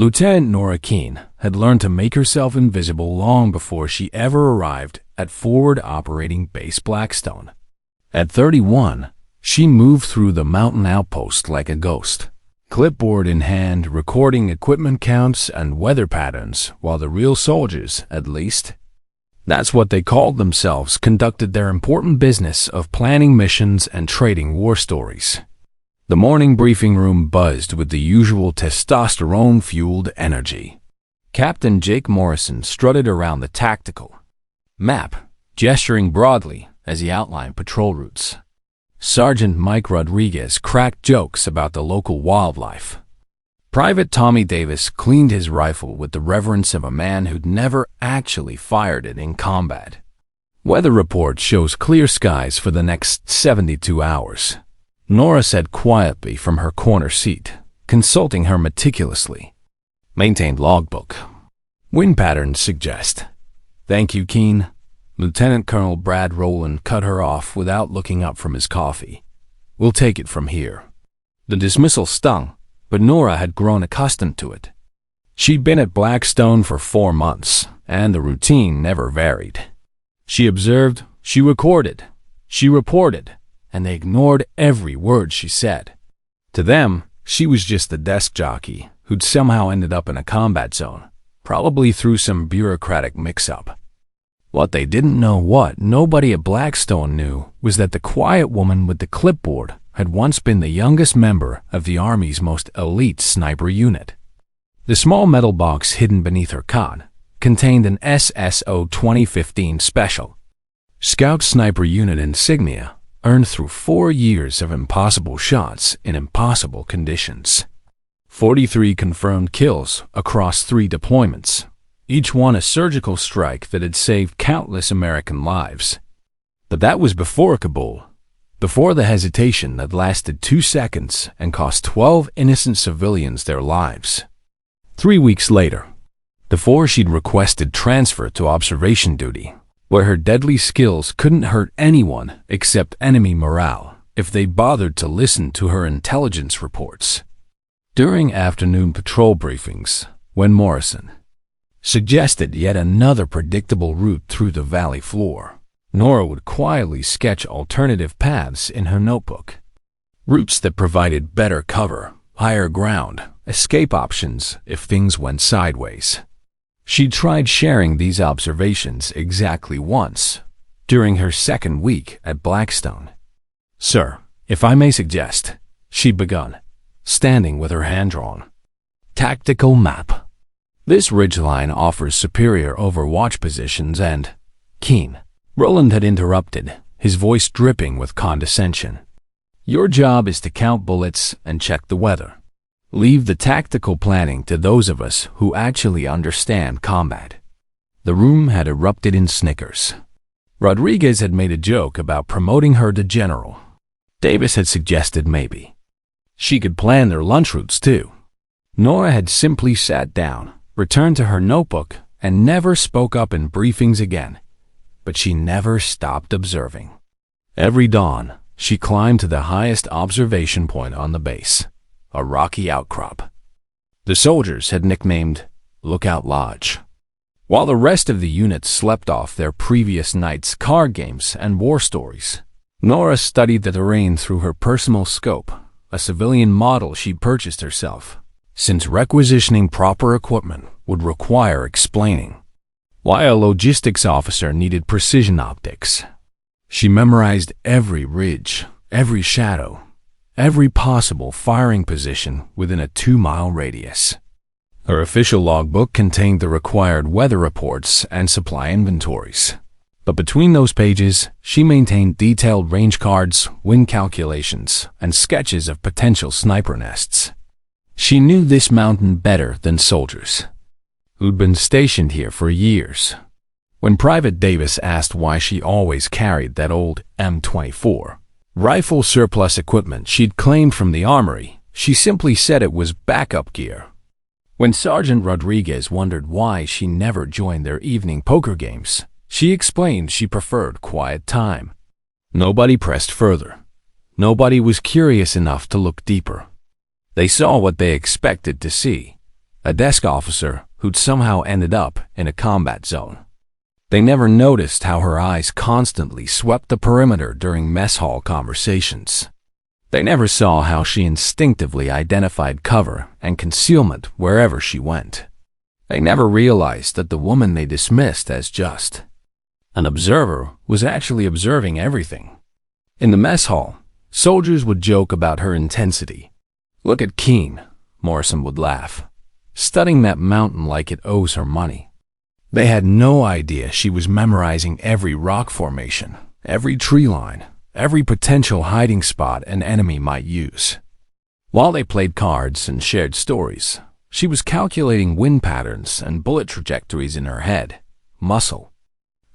Lieutenant Norah had learned to make herself invisible long before she ever arrived at Forward Operating Base Blackstone. At 31, she moved through the mountain outpost like a ghost, clipboard in hand, recording equipment counts and weather patterns, while the real soldiers, at least, that's what they called themselves, conducted their important business of planning missions and trading war stories. The morning briefing room buzzed with the usual testosterone-fueled energy. Captain Jake Morrison strutted around the tactical map, gesturing broadly as he outlined patrol routes. Sergeant Mike Rodriguez cracked jokes about the local wildlife. Private Tommy Davis cleaned his rifle with the reverence of a man who'd never actually fired it in combat. Weather report shows clear skies for the next 72 hours. Norah said quietly from her corner seat, consulting her meticulously maintained logbook. Wind patterns suggest. Thank you, Keen. Lieutenant Colonel Brad Rowland cut her off without looking up from his coffee. We'll take it from here. The dismissal stung, but Norah had grown accustomed to it. She'd been at Blackstone for 4 months, and the routine never varied. She observed, she recorded, she reported, and they ignored every word she said. To them, she was just a desk jockey who'd somehow ended up in a combat zone, probably through some bureaucratic mix-up. What they didn't know, what nobody at Blackstone knew, was that the quiet woman with the clipboard had once been the youngest member of the Army's most elite sniper unit. The small metal box hidden beneath her cot contained an SSO 2015 Special Scout Sniper Unit insignia earned through 4 years of impossible shots in impossible conditions. 43 confirmed kills across 3 deployments, each one a surgical strike that had saved countless American lives. But that was before Kabul, before the hesitation that lasted 2 seconds and cost 12 innocent civilians their lives. 3 weeks later, before she'd requested transfer to observation duty, where her deadly skills couldn't hurt anyone except enemy morale if they bothered to listen to her intelligence reports. During afternoon patrol briefings, when Morrison suggested yet another predictable route through the valley floor, Norah would quietly sketch alternative paths in her notebook. Routes that provided better cover, higher ground, escape options if things went sideways. She tried sharing these observations exactly once, during her 2nd week at Blackstone. "Sir, if I may suggest," she'd begun, standing with her hand drawn. "Tactical map. This ridgeline offers superior overwatch positions and—" Keen. Rowland had interrupted, his voice dripping with condescension. "Your job is to count bullets and check the weather. Leave the tactical planning to those of us who actually understand combat." The room had erupted in snickers. Rodriguez had made a joke about promoting her to general. Davis had suggested maybe she could plan their lunch routes too. Norah had simply sat down, returned to her notebook, and never spoke up in briefings again. But she never stopped observing. Every dawn, she climbed to the highest observation point on the base, a rocky outcrop the soldiers had nicknamed Lookout Lodge. While the rest of the unit slept off their previous night's card games and war stories, Norah studied the terrain through her personal scope, a civilian model she purchased herself, since requisitioning proper equipment would require explaining why a logistics officer needed precision optics. She memorized every ridge, every shadow, every possible firing position within a 2-mile radius. Her official logbook contained the required weather reports and supply inventories. But between those pages, she maintained detailed range cards, wind calculations, and sketches of potential sniper nests. She knew this mountain better than soldiers who'd been stationed here for years. When Private Davis asked why she always carried that old M24 rifle surplus equipment she'd claimed from the armory, she simply said it was backup gear. When Sergeant Rodriguez wondered why she never joined their evening poker games, she explained she preferred quiet time. Nobody pressed further. Nobody was curious enough to look deeper. They saw what they expected to see: a desk officer who'd somehow ended up in a combat zone. They never noticed how her eyes constantly swept the perimeter during mess hall conversations. They never saw how she instinctively identified cover and concealment wherever she went. They never realized that the woman they dismissed as just an observer was actually observing everything. In the mess hall, soldiers would joke about her intensity. "Look at Keen," Morrison would laugh, "studying that mountain like it owes her money." They had no idea she was memorizing every rock formation, every tree line, every potential hiding spot an enemy might use. While they played cards and shared stories, she was calculating wind patterns and bullet trajectories in her head, muscle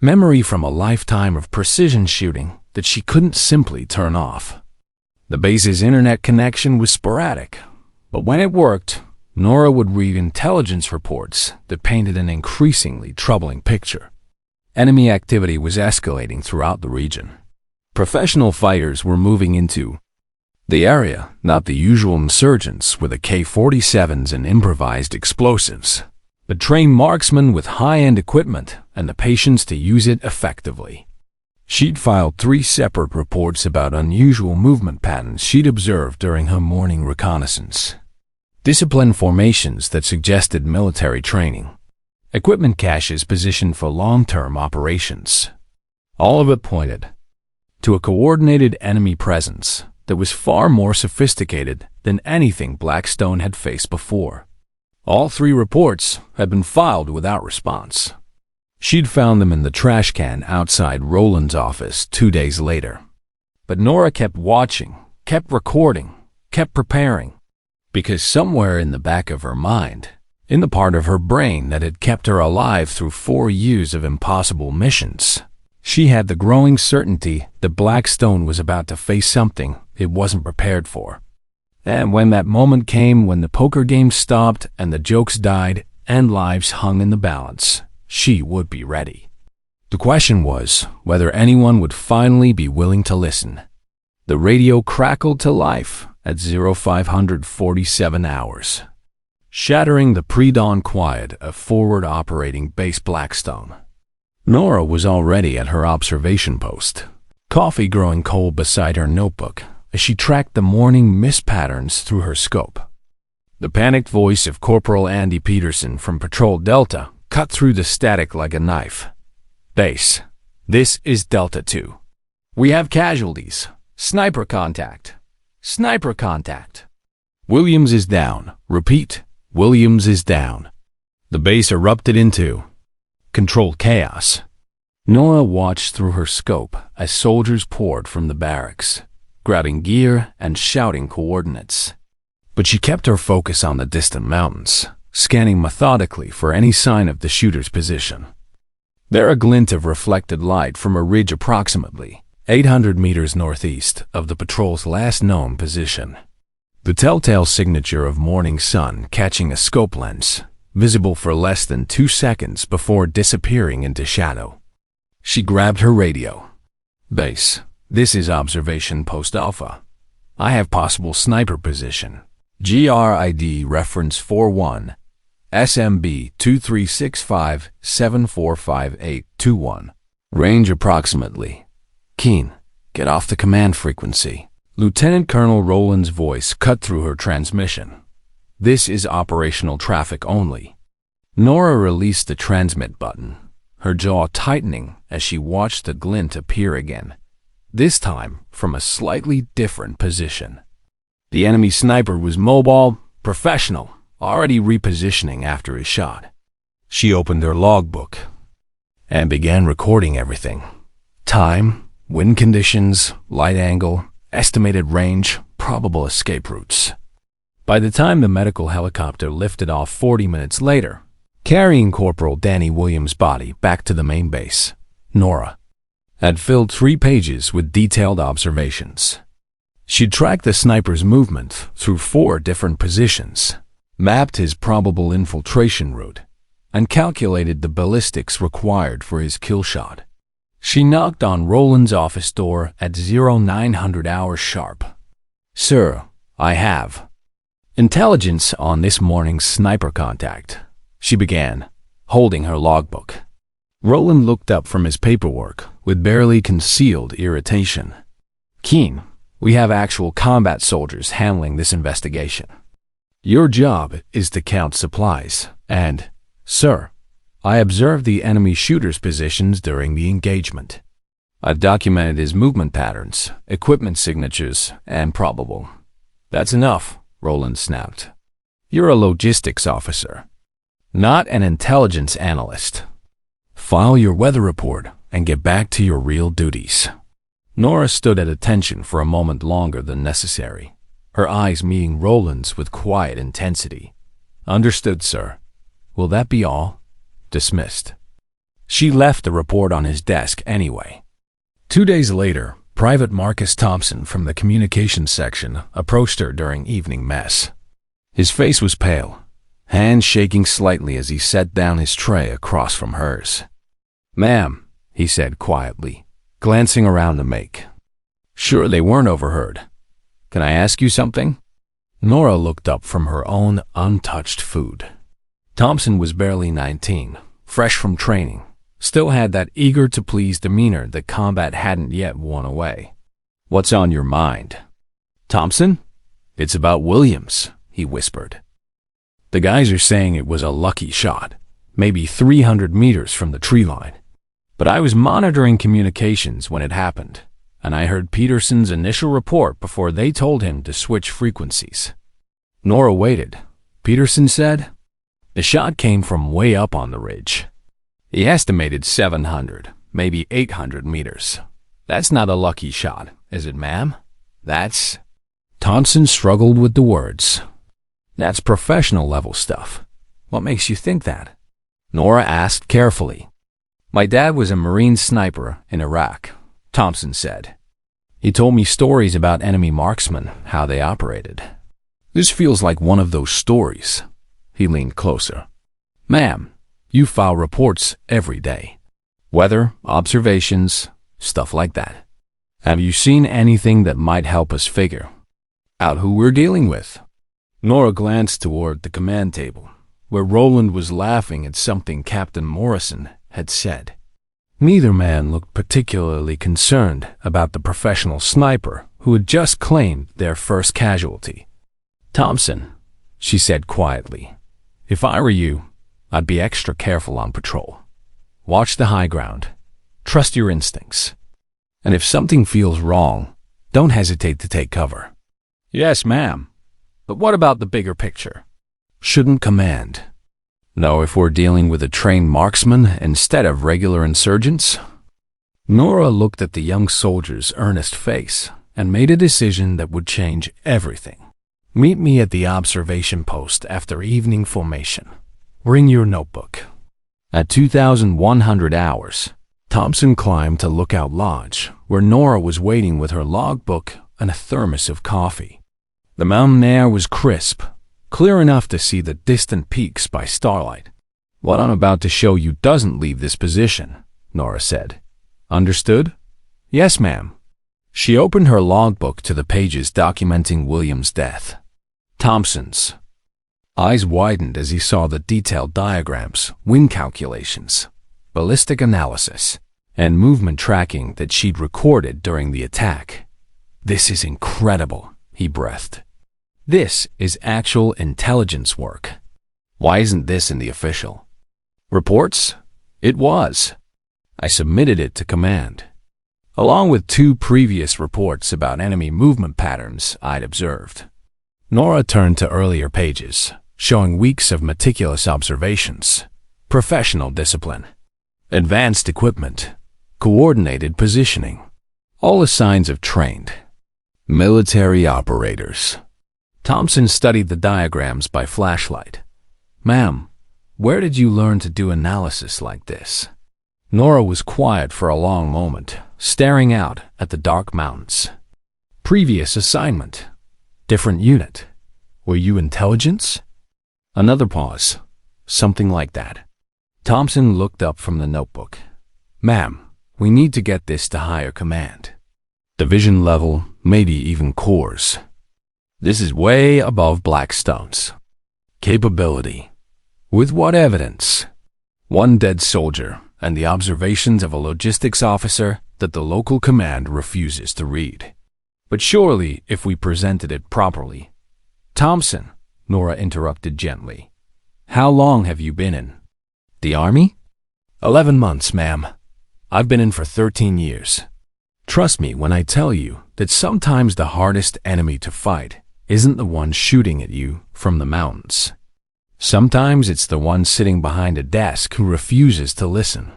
memory from a lifetime of precision shooting that she couldn't simply turn off. The base's internet connection was sporadic, but when it worked, Norah would read intelligence reports that painted an increasingly troubling picture. Enemy activity was escalating throughout the region. Professional fighters were moving into the area, not the usual insurgents with AK-47s and improvised explosives, but trained marksmen with high-end equipment and the patience to use it effectively. She'd filed 3 separate reports about unusual movement patterns she'd observed during her morning reconnaissance. Disciplined formations that suggested military training. Equipment caches positioned for long-term operations. All of it pointed to a coordinated enemy presence that was far more sophisticated than anything Blackstone had faced before. All 3 reports had been filed without response. She'd found them in the trash can outside Roland's office 2 days later. But Norah kept watching, kept recording, kept preparing, because somewhere in the back of her mind, in the part of her brain that had kept her alive through 4 years of impossible missions, she had the growing certainty that Blackstone was about to face something it wasn't prepared for. And when that moment came, when the poker game stopped and the jokes died and lives hung in the balance, she would be ready. The question was whether anyone would finally be willing to listen. The radio crackled to life at 0547 hours, shattering the pre-dawn quiet of forward operating base Blackstone. Norah was already at her observation post, coffee growing cold beside her notebook as she tracked the morning mist patterns through her scope. The panicked voice of Corporal Andy Peterson from Patrol Delta cut through the static like a knife. "Base, this is Delta 2. We have casualties. Sniper contact. Sniper contact. Williams is down. Repeat, Williams is down." The base erupted into controlled chaos. Norah watched through her scope as soldiers poured from the barracks, grabbing gear and shouting coordinates. But she kept her focus on the distant mountains, scanning methodically for any sign of the shooter's position. There a glint of reflected light from a ridge approximately 800 meters northeast of the patrol's last known position. The telltale signature of morning sun catching a scope lens, visible for less than 2 seconds before disappearing into shadow. She grabbed her radio. "Base, this is Observation Post Alpha. I have possible sniper position. GRID reference 41, SMB 2365745821. Range approximately. Keen, get off the command frequency." Lieutenant Colonel Roland's voice cut through her transmission. "This is operational traffic only." Norah released the transmit button, her jaw tightening as she watched the glint appear again, this time from a slightly different position. The enemy sniper was mobile, professional, already repositioning after his shot. She opened her logbook and began recording everything. Time, wind conditions, light angle, estimated range, probable escape routes. By the time the medical helicopter lifted off 40 minutes later, carrying Corporal Danny Williams' body back to the main base, Norah had filled 3 pages with detailed observations. She tracked the sniper's movement through 4 different positions, mapped his probable infiltration route, and calculated the ballistics required for his kill shot. She knocked on Roland's office door at 0900 hours sharp. "Sir, I have." Intelligence on this morning's sniper contact, she began, holding her logbook. Roland looked up from his paperwork with barely concealed irritation. Keen, we have actual combat soldiers handling this investigation. Your job is to count supplies, and, sir, I observed the enemy shooter's positions during the engagement. I've documented his movement patterns, equipment signatures, and probable. That's enough, Roland snapped. You're a logistics officer, not an intelligence analyst. File your weather report and get back to your real duties. Norah stood at attention for a moment longer than necessary, her eyes meeting Roland's with quiet intensity. Understood, sir. Will that be all? Dismissed. She left the report on his desk anyway. 2 days later, Private Marcus Thompson from the communications section approached her during evening mess. His face was pale, hands shaking slightly as he set down his tray across from hers. Ma'am, he said quietly, glancing around the make. Sure they weren't overheard. Can I ask you something? Norah looked up from her own untouched food. Thompson was barely 19, fresh from training, still had that eager-to-please demeanor that combat hadn't yet worn away. What's on your mind? Thompson? It's about Williams, he whispered. The guys are saying it was a lucky shot, maybe 300 meters from the tree line. But I was monitoring communications when it happened, and I heard Peterson's initial report before they told him to switch frequencies. Norah waited. Peterson said, the shot came from way up on the ridge. He estimated 700, maybe 800 meters. That's not a lucky shot, is it, ma'am? That's... Thompson struggled with the words. That's professional level stuff. What makes you think that? Norah asked carefully. My dad was a Marine sniper in Iraq, Thompson said. He told me stories about enemy marksmen, how they operated. This feels like one of those stories. He leaned closer. Ma'am, you file reports every day. Weather, observations, stuff like that. Have you seen anything that might help us figure out who we're dealing with? Norah glanced toward the command table, where Roland was laughing at something Captain Morrison had said. Neither man looked particularly concerned about the professional sniper who had just claimed their first casualty. Thompson, she said quietly, if I were you, I'd be extra careful on patrol. Watch the high ground. Trust your instincts. And if something feels wrong, don't hesitate to take cover. Yes, ma'am. But what about the bigger picture? Shouldn't command know if we're dealing with a trained marksman instead of regular insurgents? Norah looked at the young soldier's earnest face and made a decision that would change everything. Meet me at the observation post after evening formation. Bring your notebook. At 2,100 hours, Thompson climbed to Lookout Lodge, where Norah was waiting with her logbook and a thermos of coffee. The mountain air was crisp, clear enough to see the distant peaks by starlight. What I'm about to show you doesn't leave this position, Norah said. Understood? Yes, ma'am. She opened her logbook to the pages documenting William's death. Thompson's eyes widened as he saw the detailed diagrams, wind calculations, ballistic analysis, and movement tracking that she'd recorded during the attack. This is incredible, he breathed. This is actual intelligence work. Why isn't this in the official reports? It was. I submitted it to command, along with 2 previous reports about enemy movement patterns I'd observed. Norah turned to earlier pages, showing weeks of meticulous observations, professional discipline, advanced equipment, coordinated positioning, all the signs of trained military operators. Thompson studied the diagrams by flashlight. Ma'am, where did you learn to do analysis like this? Norah was quiet for a long moment, staring out at the dark mountains. Previous assignment. Different unit. Were you intelligence? Another pause. Something like that. Thompson looked up from the notebook. Ma'am, we need to get this to higher command. Division level, maybe even corps. This is way above Blackstone's capability. With what evidence? One dead soldier and the observations of a logistics officer that the local command refuses to read. But surely, if we presented it properly. Thompson, Norah interrupted gently. How long have you been in the Army? 11 months, ma'am. I've been in for 13 years. Trust me when I tell you that sometimes the hardest enemy to fight isn't the one shooting at you from the mountains. Sometimes it's the one sitting behind a desk who refuses to listen.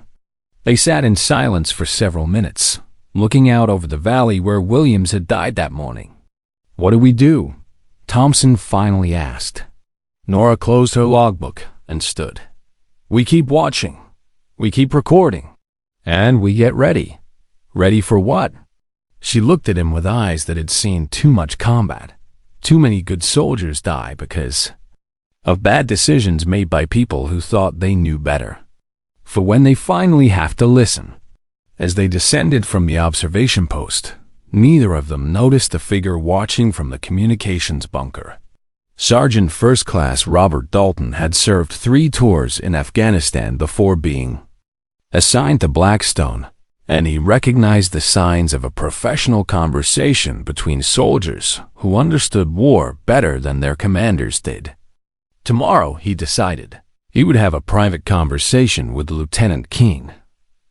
They sat in silence for several minutes, looking out over the valley where Williams had died that morning. What do we do? Thompson finally asked. Norah closed her logbook and stood. We keep watching. We keep recording. And we get ready. Ready for what? She looked at him with eyes that had seen too much combat. Too many good soldiers die because of bad decisions made by people who thought they knew better. For when they finally have to listen. As they descended from the observation post, neither of them noticed the figure watching from the communications bunker. Sergeant First Class Robert Dalton had served 3 tours in Afghanistan before being assigned to Blackstone, and he recognized the signs of a professional conversation between soldiers who understood war better than their commanders did. Tomorrow, he decided, he would have a private conversation with Lieutenant Keene,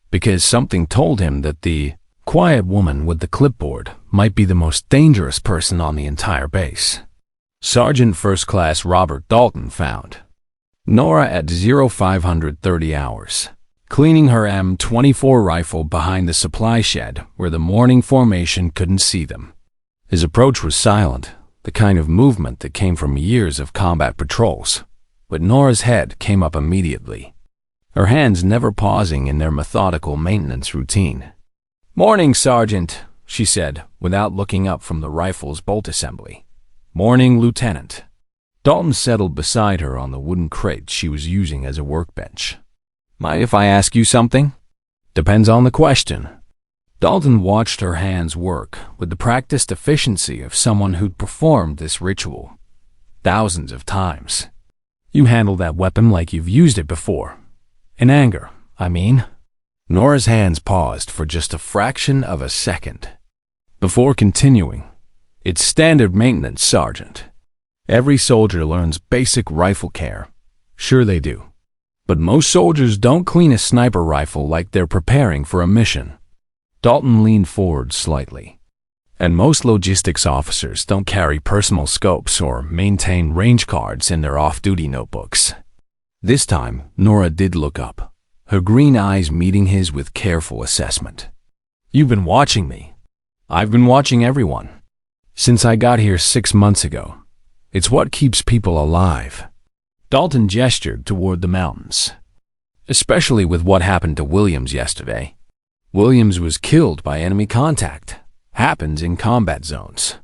because something told him that the quiet woman with the clipboard might be the most dangerous person on the entire base. Sergeant First Class Robert Dalton found Norah at 0530 hours, cleaning her M24 rifle behind the supply shed where the morning formation couldn't see them. His approach was silent, the kind of movement that came from years of combat patrols, but Norah's head came up immediately, her hands never pausing in their methodical maintenance routine. Morning, Sergeant, she said, without looking up from the rifle's bolt assembly. Morning, Lieutenant. Dalton settled beside her on the wooden crate she was using as a workbench. Mind if I ask you something? Depends on the question. Dalton watched her hands work with the practiced efficiency of someone who'd performed this ritual thousands of times. You handle that weapon like you've used it before. In anger, I mean. Norah's hands paused for just a fraction of a second. Before continuing, it's standard maintenance, Sergeant. Every soldier learns basic rifle care. Sure they do. But most soldiers don't clean a sniper rifle like they're preparing for a mission. Dalton leaned forward slightly. And most logistics officers don't carry personal scopes or maintain range cards in their off-duty notebooks. This time, Norah did look up, her green eyes meeting his with careful assessment. You've been watching me. I've been watching everyone. Since I got here 6 months ago. It's what keeps people alive. Dalton gestured toward the mountains. Especially with what happened to Williams yesterday. Williams was killed by enemy contact. Happens in combat zones.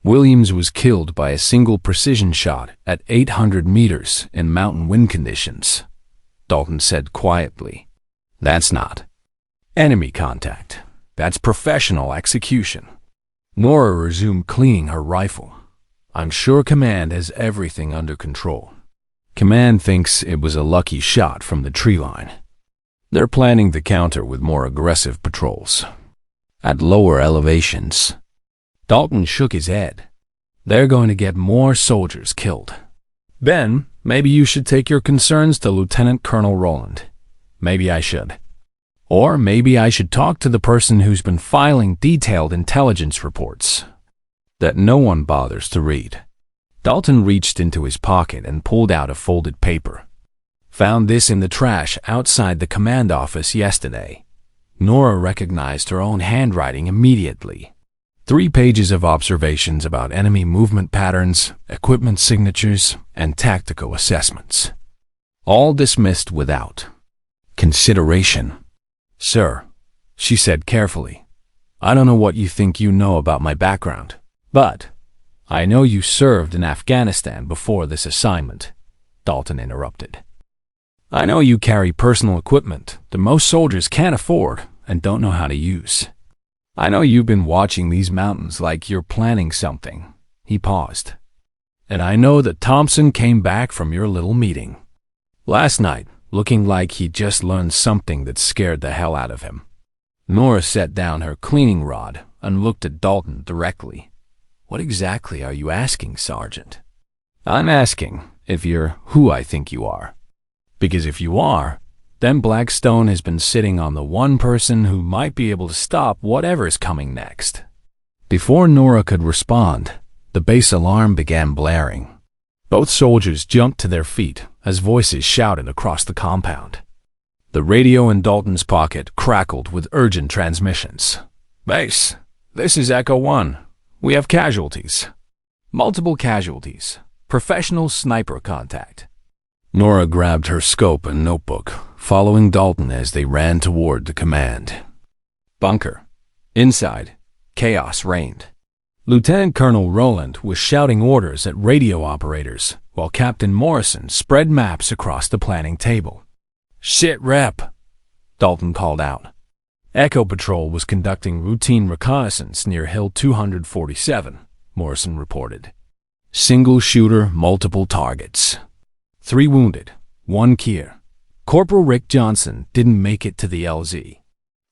Williams was killed by a single precision shot at 800 meters in mountain wind conditions, Dalton said quietly. That's not enemy contact. That's professional execution. Norah resumed cleaning her rifle. I'm sure Command has everything under control. Command thinks it was a lucky shot from the tree line. They're planning to counter with more aggressive patrols. At lower elevations. Dalton shook his head. They're going to get more soldiers killed. Ben, maybe you should take your concerns to Lieutenant Colonel Rowland. Maybe I should. Or maybe I should talk to the person who's been filing detailed intelligence reports that no one bothers to read. Dalton reached into his pocket and pulled out a folded paper. Found this in the trash outside the command office yesterday. Norah recognized her own handwriting immediately. 3 pages of observations about enemy movement patterns, equipment signatures, and tactical assessments. All dismissed without consideration. Sir, she said carefully, I don't know what you think you know about my background, but I know you served in Afghanistan before this assignment, Dalton interrupted. I know you carry personal equipment that most soldiers can't afford and don't know how to use. I know you've been watching these mountains like you're planning something. He paused. And I know that Thompson came back from your little meeting last night looking like he just learned something that scared the hell out of him. Norah set down her cleaning rod and looked at Dalton directly. What exactly are you asking, Sergeant? I'm asking if you're who I think you are. Because if you are, then Blackstone has been sitting on the one person who might be able to stop whatever's coming next. Before Norah could respond, the base alarm began blaring. Both soldiers jumped to their feet as voices shouted across the compound. The radio in Dalton's pocket crackled with urgent transmissions. Base, this is Echo 1. We have casualties. Multiple casualties. Professional sniper contact. Norah grabbed her scope and notebook, following Dalton as they ran toward the command. Bunker. Inside, chaos reigned. Lieutenant Colonel Rowland was shouting orders at radio operators, while Captain Morrison spread maps across the planning table. Shit rep, Dalton called out. Echo Patrol was conducting routine reconnaissance near Hill 247, Morrison reported. Single shooter, multiple targets. 3 wounded, 1 Kier. Corporal Rick Johnson didn't make it to the LZ.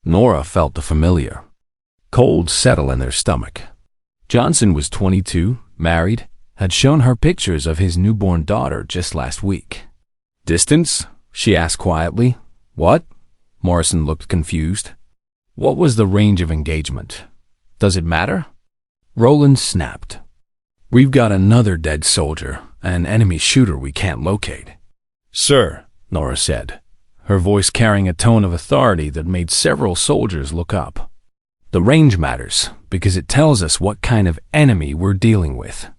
Norah felt the familiar cold settle in their stomach. Johnson was 22, married, had shown her pictures of his newborn daughter just last week. Distance? She asked quietly. What? Morrison looked confused. What was the range of engagement? Does it matter? Rowland snapped. We've got another dead soldier, an enemy shooter we can't locate. Sir, Norah said, her voice carrying a tone of authority that made several soldiers look up. The range matters because it tells us what kind of enemy we're dealing with.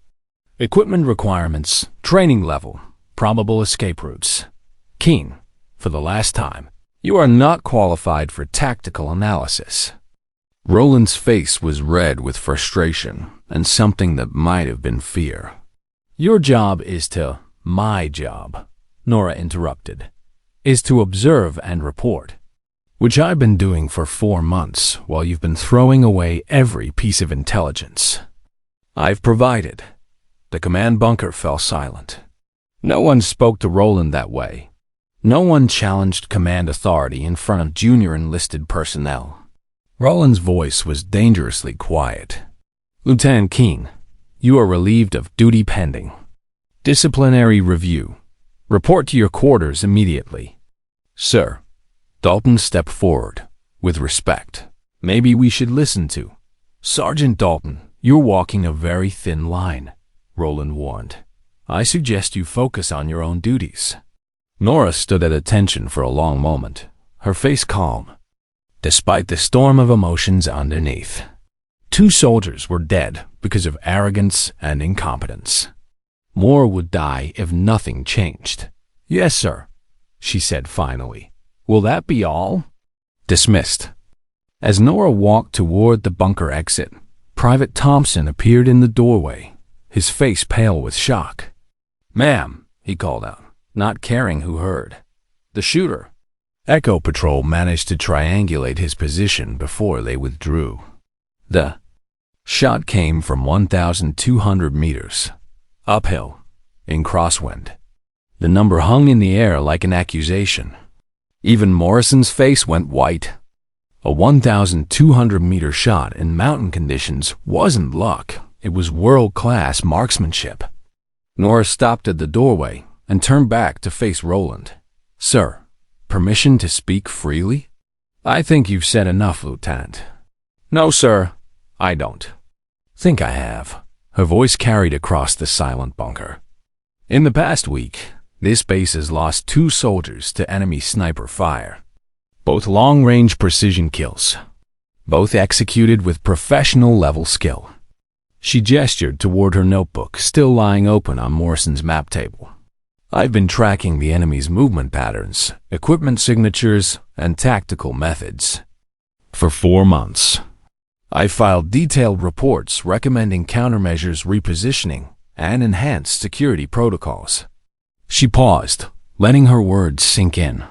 Equipment requirements, training level, probable escape routes. Keen, for the last time, you are not qualified for tactical analysis. Rowland's face was red with frustration and something that might have been fear. Your job is to, my job, Norah interrupted, is to observe and report, which I've been doing for 4 months while you've been throwing away every piece of intelligence I've provided. The command bunker fell silent. No one spoke to Rowland that way. No one challenged command authority in front of junior enlisted personnel. Rowland's voice was dangerously quiet. Lieutenant Keene, you are relieved of duty pending. Disciplinary review. Report to your quarters immediately. Sir. Dalton stepped forward, with respect. Maybe we should listen to. Sergeant Dalton, you're walking a very thin line, Rowland warned. I suggest you focus on your own duties. Norah stood at attention for a long moment, her face calm, despite the storm of emotions underneath. 2 soldiers were dead because of arrogance and incompetence. More would die if nothing changed. Yes, sir, she said finally. Will that be all? Dismissed. As Norah walked toward the bunker exit, Private Thompson appeared in the doorway, his face pale with shock. Ma'am, he called out, not caring who heard. The shooter. Echo Patrol managed to triangulate his position before they withdrew. The shot came from 1,200 meters, uphill, in crosswind. The number hung in the air like an accusation. Even Morrison's face went white. A 1,200-meter shot in mountain conditions wasn't luck. It was world-class marksmanship. Norah stopped at the doorway and turned back to face Rowland. Sir, permission to speak freely? I think you've said enough, Lieutenant. No, sir, I don't. Think I have. Her voice carried across the silent bunker. In the past week, this base has lost 2 soldiers to enemy sniper fire. Both long-range precision kills. Both executed with professional-level skill. She gestured toward her notebook, still lying open on Morrison's map table. I've been tracking the enemy's movement patterns, equipment signatures, and tactical methods for 4 months. I filed detailed reports recommending countermeasures repositioning and enhanced security protocols. She paused, letting her words sink in.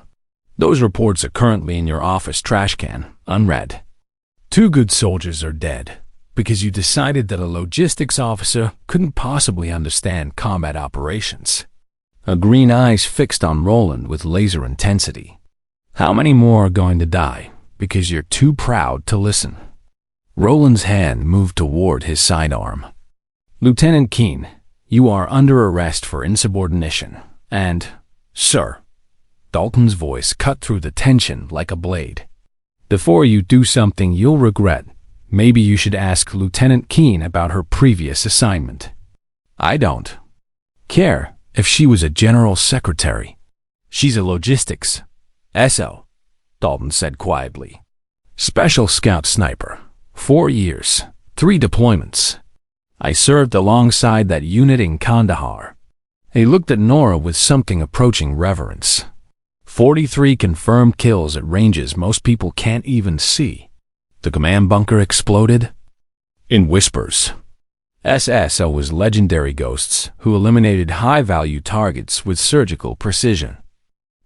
Those reports are currently in your office trash can, unread. 2 good soldiers are dead, because you decided that a logistics officer couldn't possibly understand combat operations. Her green eyes fixed on Roland with laser intensity. How many more are going to die because you're too proud to listen? Roland's hand moved toward his sidearm. Lieutenant Keene, you are under arrest for insubordination. And, sir, Dalton's voice cut through the tension like a blade. Before you do something you'll regret, maybe you should ask Lieutenant Keene about her previous assignment. I don't care if she was a general secretary. She's a logistics SO, Dalton said quietly. Special scout sniper. 4 years, 3 deployments. I served alongside that unit in Kandahar. He looked at Norah with something approaching reverence. 43 confirmed kills at ranges most people can't even see. The command bunker exploded? In whispers. SSO was legendary ghosts who eliminated high-value targets with surgical precision.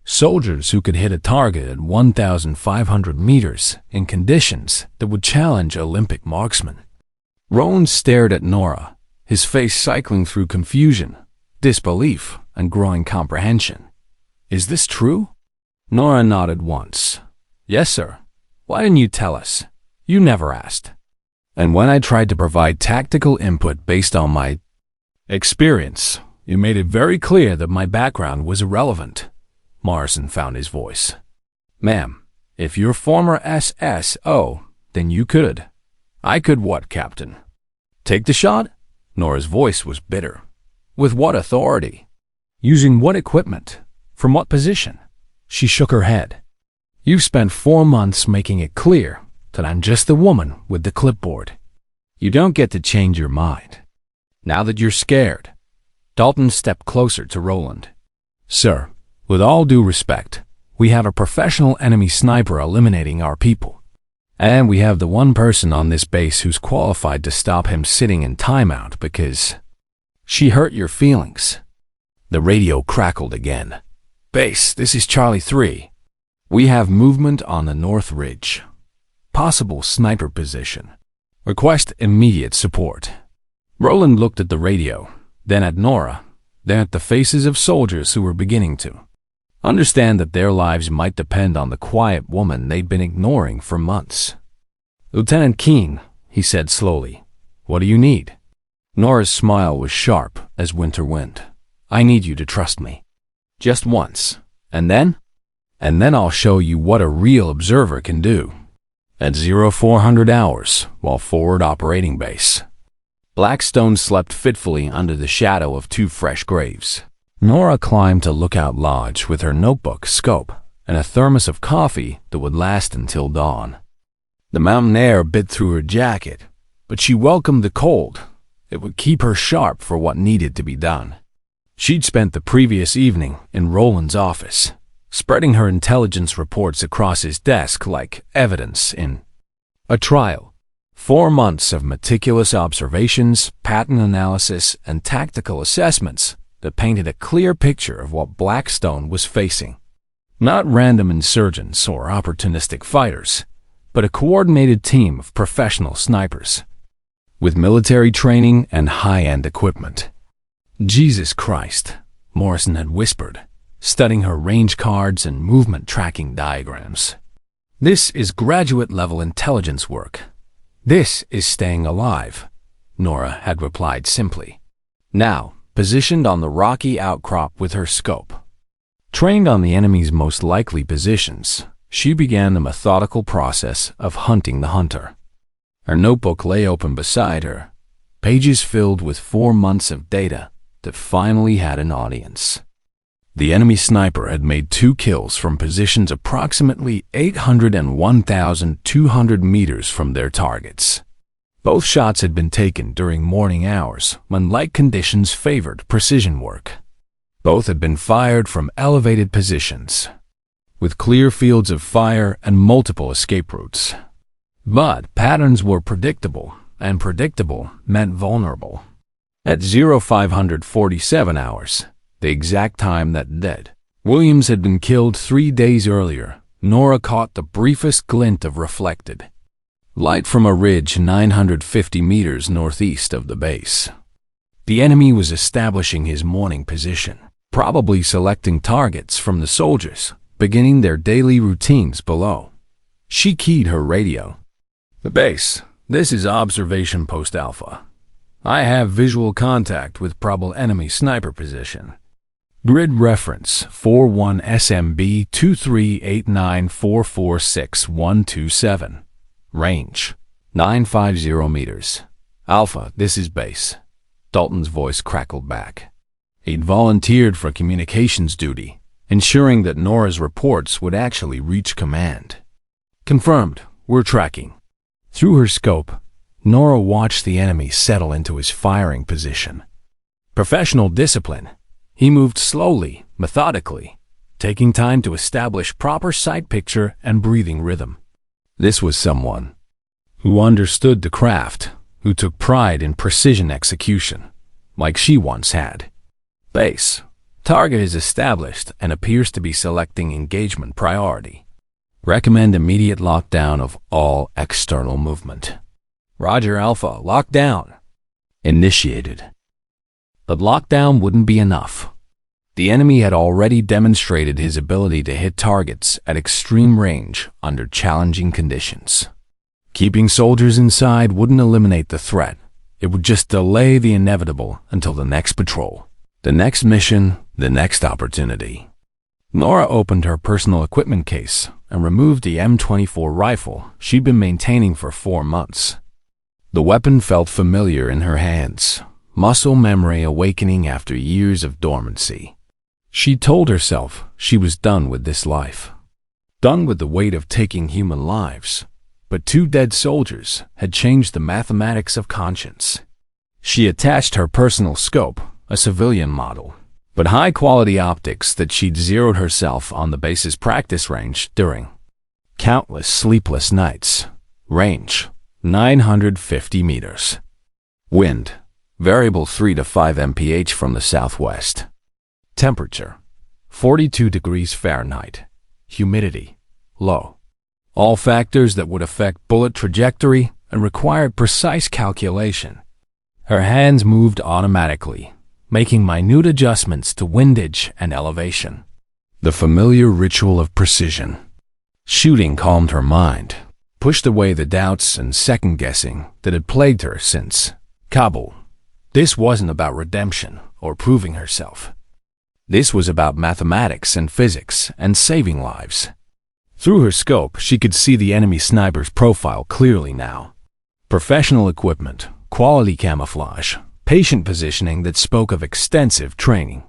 Soldiers who could hit a target at 1,500 meters in conditions that would challenge Olympic marksmen. Roland stared at Norah, his face cycling through confusion, disbelief, and growing comprehension. Is this true? Norah nodded once. Yes, sir. Why didn't you tell us? You never asked. And when I tried to provide tactical input based on my experience, you made it very clear that my background was irrelevant. Morrison found his voice. Ma'am, if you're former SSO, then you could. I could what, Captain? Take the shot? Norah's voice was bitter. With what authority? Using what equipment? From what position? She shook her head. You've spent 4 months making it clear that I'm just the woman with the clipboard. You don't get to change your mind. Now that you're scared. Dalton stepped closer to Roland. Sir, with all due respect, we have a professional enemy sniper eliminating our people. And we have the one person on this base who's qualified to stop him sitting in timeout because she hurt your feelings. The radio crackled again. Base, this is Charlie 3. We have movement on the North Ridge. Possible sniper position. Request immediate support. Roland looked at the radio, then at Norah, then at the faces of soldiers who were beginning to understand that their lives might depend on the quiet woman they'd been ignoring for months. Lieutenant Keene, he said slowly, what do you need? Norah's smile was sharp as winter wind. I need you to trust me. Just once. And then? And then I'll show you what a real observer can do. At 0400 hours, while forward operating base. Blackstone slept fitfully under the shadow of 2 fresh graves. Norah climbed to Lookout Lodge with her notebook, scope, and a thermos of coffee that would last until dawn. The mountain air bit through her jacket, but she welcomed the cold. It would keep her sharp for what needed to be done. She'd spent the previous evening in Roland's office, spreading her intelligence reports across his desk like evidence in a trial. 4 months of meticulous observations, pattern analysis, and tactical assessments that painted a clear picture of what Blackstone was facing. Not random insurgents or opportunistic fighters, but a coordinated team of professional snipers with military training and high-end equipment. Jesus Christ, Morrison had whispered, studying her range cards and movement tracking diagrams. This is graduate-level intelligence work. This is staying alive, Norah had replied simply. Now, positioned on the rocky outcrop with her scope. Trained on the enemy's most likely positions, she began the methodical process of hunting the hunter. Her notebook lay open beside her, pages filled with 4 months of data that finally had an audience. The enemy sniper had made 2 kills from positions approximately 800 and 1,200 meters from their targets. Both shots had been taken during morning hours when light conditions favored precision work. Both had been fired from elevated positions, with clear fields of fire and multiple escape routes. But patterns were predictable, and predictable meant vulnerable. At 0547 hours, the exact time that dead Williams had been killed 3 days earlier, Norah caught the briefest glint of reflected Light from a ridge 950 meters northeast of the base. The enemy was establishing his morning position, probably selecting targets from the soldiers, beginning their daily routines below. She keyed her radio. "The base, this is Observation Post Alpha. I have visual contact with probable enemy sniper position. Grid reference 41 SMB 2389446-127. Range 950 meters. Alpha, this is base." Dalton's voice crackled back. He'd volunteered for communications duty, ensuring that Norah's reports would actually reach command. "Confirmed, we're tracking." Through her scope, Norah watched the enemy settle into his firing position. Professional discipline. He moved slowly, methodically, taking time to establish proper sight picture and breathing rhythm. This was someone who understood the craft, who took pride in precision execution, like she once had. Base. Target is established and appears to be selecting engagement priority. Recommend immediate lockdown of all external movement. Roger Alpha, lockdown. Initiated. But lockdown wouldn't be enough. The enemy had already demonstrated his ability to hit targets at extreme range under challenging conditions. Keeping soldiers inside wouldn't eliminate the threat. It would just delay the inevitable until the next patrol, the next mission, the next opportunity. Norah opened her personal equipment case and removed the M24 rifle she'd been maintaining for 4 months. The weapon felt familiar in her hands, muscle memory awakening after years of dormancy. She told herself she was done with this life, done with the weight of taking human lives. But 2 dead soldiers had changed the mathematics of conscience. She attached her personal scope, a civilian model, but high-quality optics that she'd zeroed herself on the base's practice range during countless sleepless nights. Range 950 meters. Wind variable 3 to 5 mph from the southwest. Temperature 42 degrees Fahrenheit. Humidity low. All factors that would affect bullet trajectory and required precise calculation. Her hands moved automatically, making minute adjustments to windage and elevation. The familiar ritual of precision. Shooting calmed her mind, pushed away the doubts and second-guessing that had plagued her since Kabul. This wasn't about redemption or proving herself. This was about mathematics and physics and saving lives. Through her scope, she could see the enemy sniper's profile clearly now. Professional equipment, quality camouflage, patient positioning that spoke of extensive training.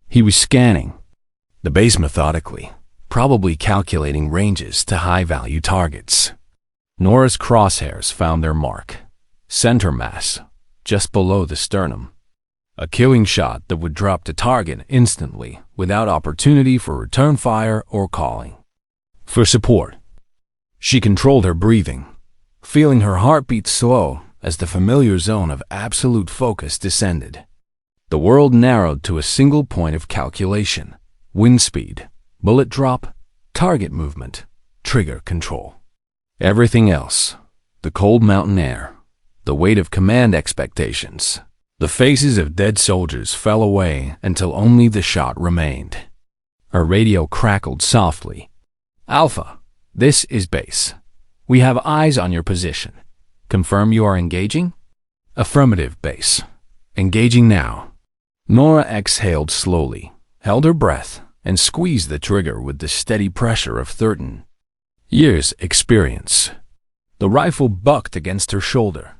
He was scanning the base methodically, probably calculating ranges to high-value targets. Norah's crosshairs found their mark. Center mass, just below the sternum. A killing shot that would drop the target instantly without opportunity for return fire or calling for support. She controlled her breathing, feeling her heartbeat slow as the familiar zone of absolute focus descended. The world narrowed to a single point of calculation: wind speed, bullet drop, target movement, trigger control. Everything else, the cold mountain air, the weight of command expectations, the faces of dead soldiers fell away until only the shot remained. Her radio crackled softly. "Alpha, this is base. We have eyes on your position. Confirm you are engaging?" "Affirmative, base. Engaging now." Norah exhaled slowly, held her breath, and squeezed the trigger with the steady pressure of 13 years' experience. The rifle bucked against her shoulder,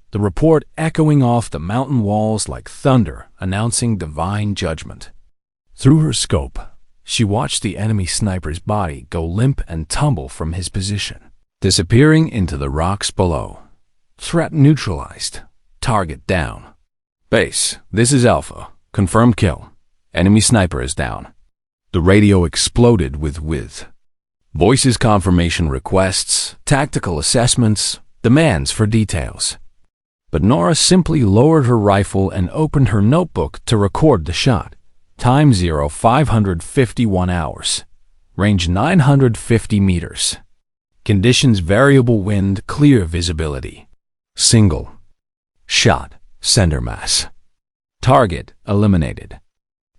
the report echoing off the mountain walls like thunder announcing divine judgment. Through her scope, she watched the enemy sniper's body go limp and tumble from his position, disappearing into the rocks below. Threat neutralized. Target down. "Base, this is Alpha. Confirmed kill. Enemy sniper is down." The radio exploded with voices, confirmation requests, tactical assessments, demands for details. But Norah simply lowered her rifle and opened her notebook to record the shot. Time 0551 hours. Range 950 meters. Conditions: variable wind, clear visibility. Single shot, center mass. Target eliminated.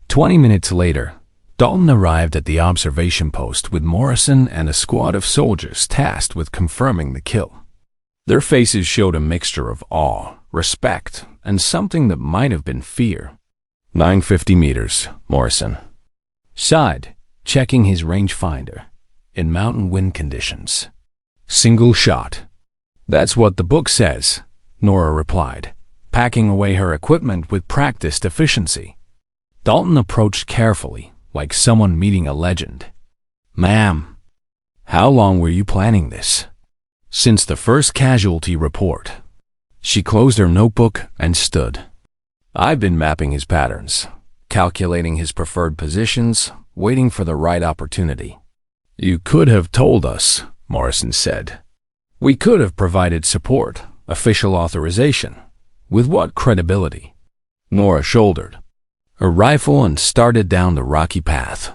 20 minutes later, Dalton arrived at the observation post with Morrison and a squad of soldiers tasked with confirming the kill. Their faces showed a mixture of awe, respect, and something that might have been fear. 950 meters, Morrison sighed, checking his rangefinder. In mountain wind conditions. Single shot. That's what the book says, Norah replied, packing away her equipment with practiced efficiency. Dalton approached carefully, like someone meeting a legend. Ma'am, how long were you planning this? Since the first casualty report. She closed her notebook and stood. I've been mapping his patterns, calculating his preferred positions, waiting for the right opportunity. You could have told us, Morrison said. We could have provided support, official authorization. With what credibility? Norah shouldered her rifle and started down the rocky path.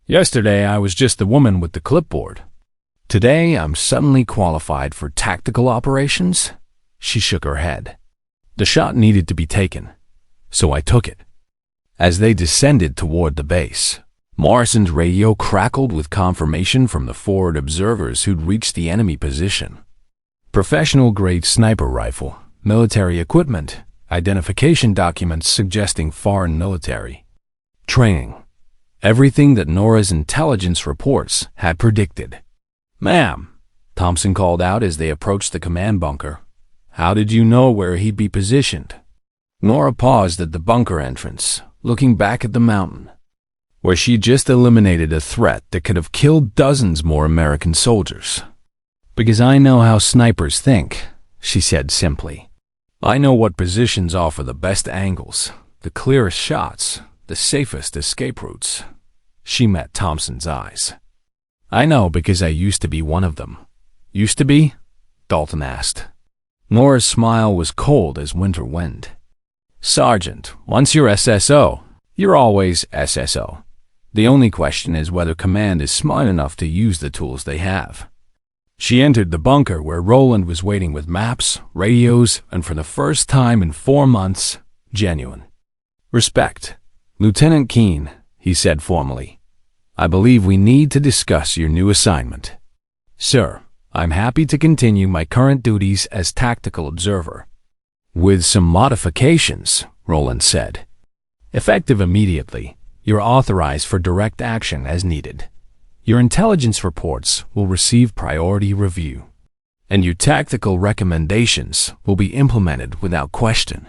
Yesterday I was just the woman with the clipboard. Today I'm suddenly qualified for tactical operations? She shook her head. The shot needed to be taken, so I took it. As they descended toward the base, Morrison's radio crackled with confirmation from the forward observers who'd reached the enemy position. Professional-grade sniper rifle, military equipment, identification documents suggesting foreign military training. Everything that Norah's intelligence reports had predicted. Ma'am, Thompson called out as they approached the command bunker. How did you know where he'd be positioned? Norah paused at the bunker entrance, looking back at the mountain, where she just eliminated a threat that could have killed dozens more American soldiers. Because I know how snipers think, she said simply. I know what positions offer the best angles, the clearest shots, the safest escape routes. She met Thompson's eyes. I know because I used to be one of them. Used to be? Dalton asked. Norah's smile was cold as winter wind. Sergeant, once you're SSO, you're always SSO. The only question is whether command is smart enough to use the tools they have. She entered the bunker where Roland was waiting with maps, radios, and for the first time in 4 months, genuine respect. Lieutenant Keene, he said formally, I believe we need to discuss your new assignment. Sir, I'm happy to continue my current duties as tactical observer. With some modifications, Roland said. Effective immediately, you're authorized for direct action as needed. Your intelligence reports will receive priority review, and your tactical recommendations will be implemented without question.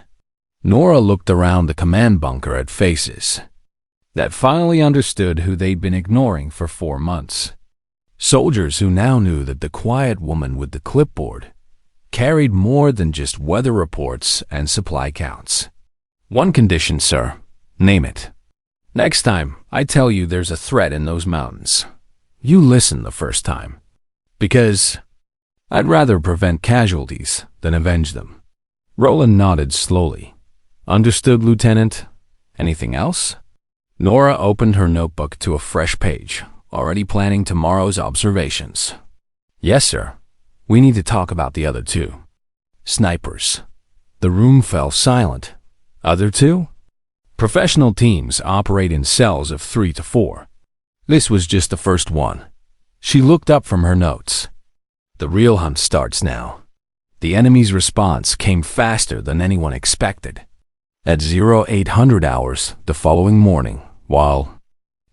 Norah looked around the command bunker at faces that finally understood who they'd been ignoring for 4 months. Soldiers who now knew that the quiet woman with the clipboard carried more than just weather reports and supply counts. One condition, sir. Name it. Next time I tell you there's a threat in those mountains, you listen the first time. Because I'd rather prevent casualties than avenge them. Roland nodded slowly. Understood, Lieutenant. Anything else? Norah opened her notebook to a fresh page, already planning tomorrow's observations. Yes, sir. We need to talk about the other two. Snipers. The room fell silent. Other two? Professional teams operate in cells of 3 to 4. This was just the first one. She looked up from her notes. The real hunt starts now. The enemy's response came faster than anyone expected. At 0800 hours the following morning, while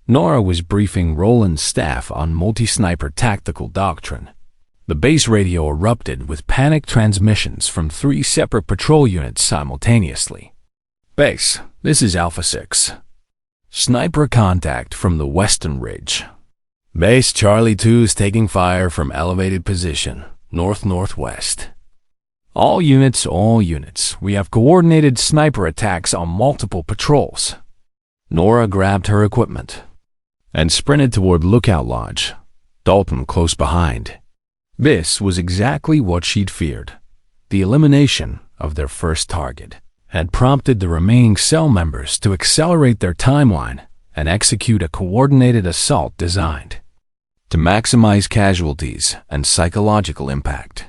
Norah was briefing Roland's staff on multi-sniper tactical doctrine, the base radio erupted with panic transmissions from 3 separate patrol units simultaneously. Base, this is Alpha 6. Sniper contact from the western ridge. Base Charlie 2 is taking fire from elevated position, north-northwest. All units, we have coordinated sniper attacks on multiple patrols. Norah grabbed her equipment and sprinted toward Lookout Lodge, Dalton close behind. This was exactly what she'd feared. The elimination of their first target had prompted the remaining cell members to accelerate their timeline and execute a coordinated assault designed to maximize casualties and psychological impact.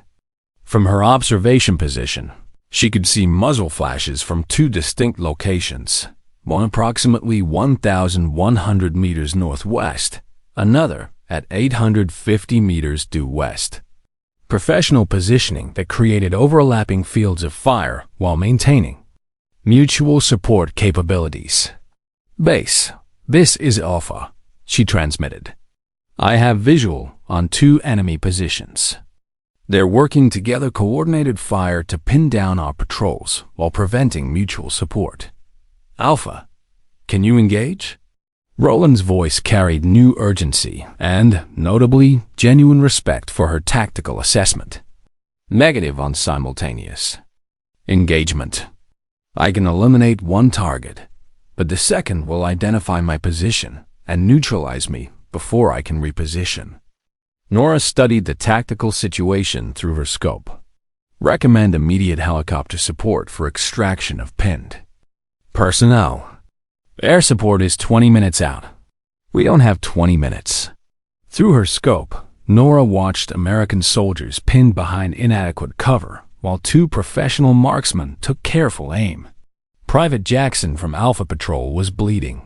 From her observation position, she could see muzzle flashes from two distinct locations, one approximately 1,100 meters northwest, another at 850 meters due west. Professional positioning that created overlapping fields of fire while maintaining mutual support capabilities. "Base, this is Alpha," she transmitted. "I have visual on two enemy positions. They're working together coordinated fire to pin down our patrols while preventing mutual support. Alpha, can you engage?" Roland's voice carried new urgency and, notably, genuine respect for her tactical assessment. "Negative on simultaneous engagement. I can eliminate one target, but the second will identify my position and neutralize me before I can reposition." Norah studied the tactical situation through her scope. "Recommend immediate helicopter support for extraction of pinned personnel. Air support is 20 minutes out. We don't have 20 minutes. Through her scope, Norah watched American soldiers pinned behind inadequate cover while two professional marksmen took careful aim. Private Jackson from Alpha Patrol was bleeding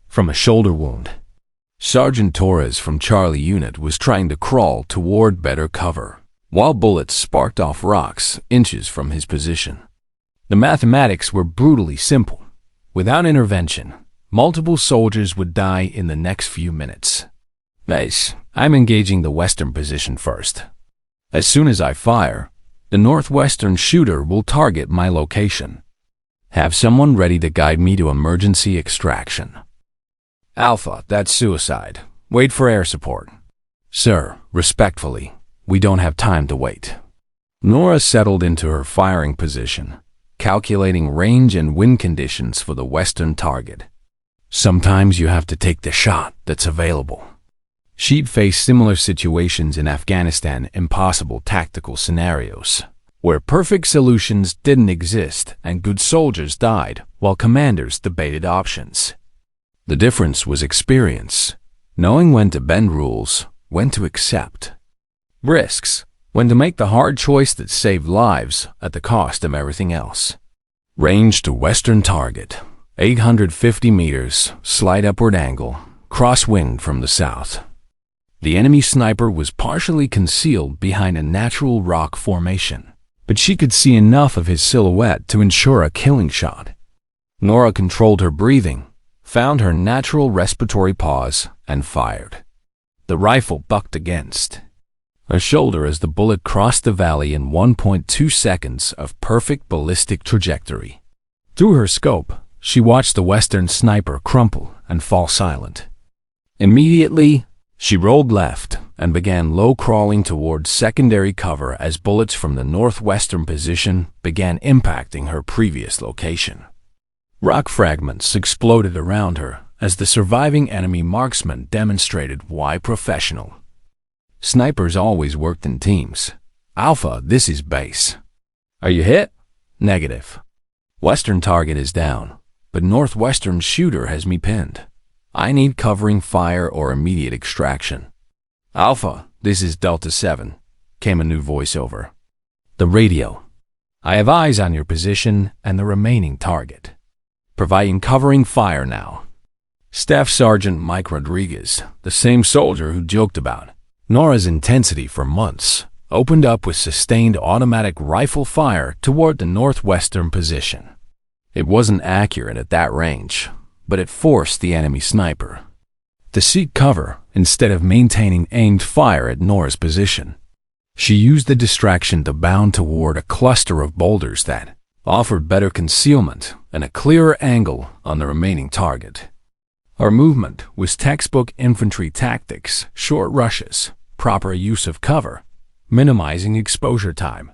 from a shoulder wound. Sergeant Torres from Charlie Unit was trying to crawl toward better cover, while bullets sparked off rocks inches from his position. The mathematics were brutally simple. Without intervention, multiple soldiers would die in the next few minutes. "Base, I'm engaging the western position first. As soon as I fire, the northwestern shooter will target my location. Have someone ready to guide me to emergency extraction." "Alpha, that's suicide. Wait for air support." "Sir, respectfully, we don't have time to wait." Norah settled into her firing position, calculating range and wind conditions for the western target. "Sometimes you have to take the shot that's available." She'd faced similar situations in Afghanistan, impossible tactical scenarios, where perfect solutions didn't exist and good soldiers died while commanders debated options. The difference was experience, knowing when to bend rules, when to accept risks, when to make the hard choice that saved lives at the cost of everything else. Range to western target, 850 meters, slight upward angle, crosswind from the south. The enemy sniper was partially concealed behind a natural rock formation, but she could see enough of his silhouette to ensure a killing shot. Norah controlled her breathing, found her natural respiratory pause, and fired. The rifle bucked against her shoulder as the bullet crossed the valley in 1.2 seconds of perfect ballistic trajectory. Through her scope, she watched the western sniper crumple and fall silent. Immediately, she rolled left and began low crawling towards secondary cover as bullets from the northwestern position began impacting her previous location. Rock fragments exploded around her as the surviving enemy marksman demonstrated why professional snipers always worked in teams. "Alpha, this is base. Are you hit?" "Negative. Western target is down, but northwestern shooter has me pinned. I need covering fire or immediate extraction." "Alpha, this is Delta 7, came a new voiceover. The radio. "I have eyes on your position and the remaining target. Providing covering fire now." Staff Sergeant Mike Rodriguez, the same soldier who joked about Norah's intensity for months, opened up with sustained automatic rifle fire toward the northwestern position. It wasn't accurate at that range, but it forced the enemy sniper to seek cover instead of maintaining aimed fire at Norah's position. She used the distraction to bound toward a cluster of boulders that offered better concealment and a clearer angle on the remaining target. Her movement was textbook infantry tactics, short rushes, proper use of cover, minimizing exposure time.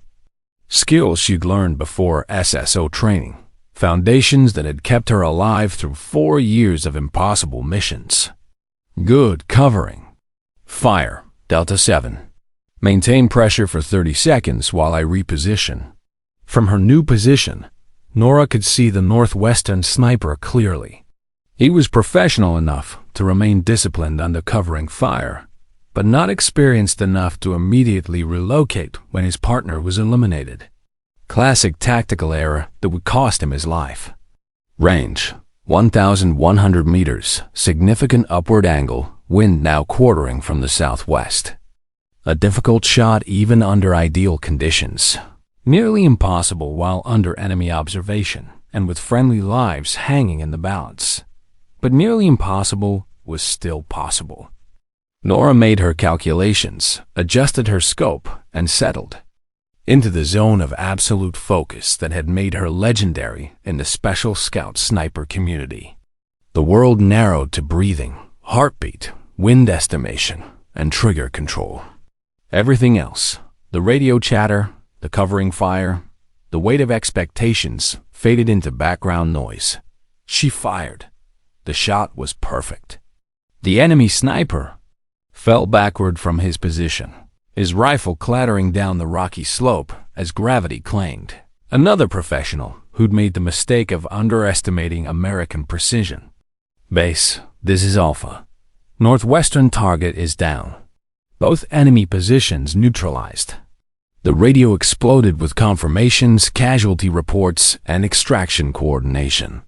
Skills she'd learned before SSO training, foundations that had kept her alive through 4 years of impossible missions. Good covering. Fire, Delta 7. Maintain pressure for 30 seconds while I reposition. From her new position, Norah could see the northwestern sniper clearly. He was professional enough to remain disciplined under covering fire, but not experienced enough to immediately relocate when his partner was eliminated. Classic tactical error that would cost him his life. Range: 1,100 meters, significant upward angle, wind now quartering from the southwest. A difficult shot even under ideal conditions. Nearly impossible while under enemy observation and with friendly lives hanging in the balance. But nearly impossible was still possible. Norah made her calculations, adjusted her scope, and settled into the zone of absolute focus that had made her legendary in the Special Scout sniper community. The world narrowed to breathing, heartbeat, wind estimation, and trigger control. Everything else, the radio chatter, the covering fire, the weight of expectations, faded into background noise. She fired. The shot was perfect. The enemy sniper fell backward from his position, his rifle clattering down the rocky slope as gravity clanged. Another professional who'd made the mistake of underestimating American precision. Base, this is Alpha. Northwestern target is down. Both enemy positions neutralized. The radio exploded with confirmations, casualty reports, and extraction coordination.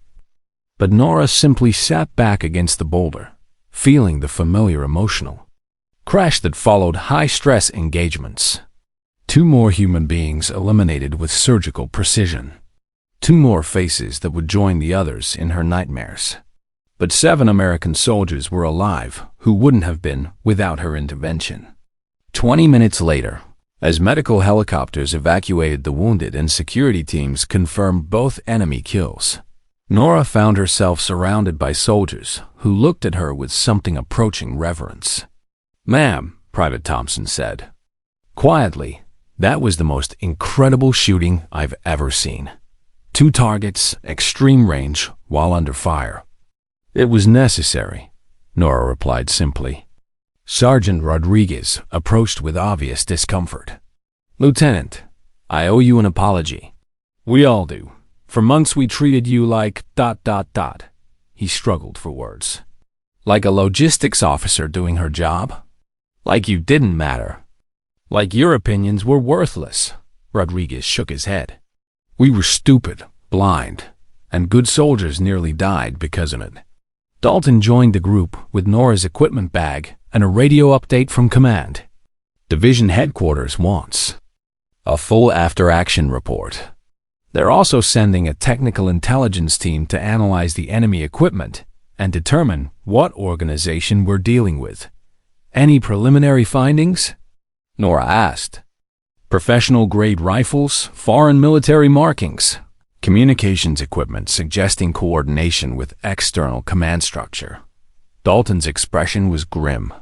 But Norah simply sat back against the boulder, feeling the familiar emotional crash that followed high-stress engagements. 2 more human beings eliminated with surgical precision. 2 more faces that would join the others in her nightmares. But 7 American soldiers were alive who wouldn't have been without her intervention. 20 minutes later, as medical helicopters evacuated the wounded and security teams confirmed both enemy kills, Norah found herself surrounded by soldiers who looked at her with something approaching reverence. "Ma'am," Private Thompson said. Quietly, that was the most incredible shooting I've ever seen. 2 targets, extreme range, while under fire. "It was necessary," Norah replied simply. Sergeant Rodriguez approached with obvious discomfort. "Lieutenant, I owe you an apology." "We all do. For months we treated you like ... He struggled for words. "Like a logistics officer doing her job? Like you didn't matter? Like your opinions were worthless?" Rodriguez shook his head. "We were stupid, blind, and good soldiers nearly died because of it." Dalton joined the group with Norah's equipment bag and a radio update from command. "Division headquarters wants a full after-action report. They're also sending a technical intelligence team to analyze the enemy equipment and determine what organization we're dealing with. Any preliminary findings?" Norah asked. "Professional-grade rifles, foreign military markings, communications equipment suggesting coordination with external command structure." Dalton's expression was grim.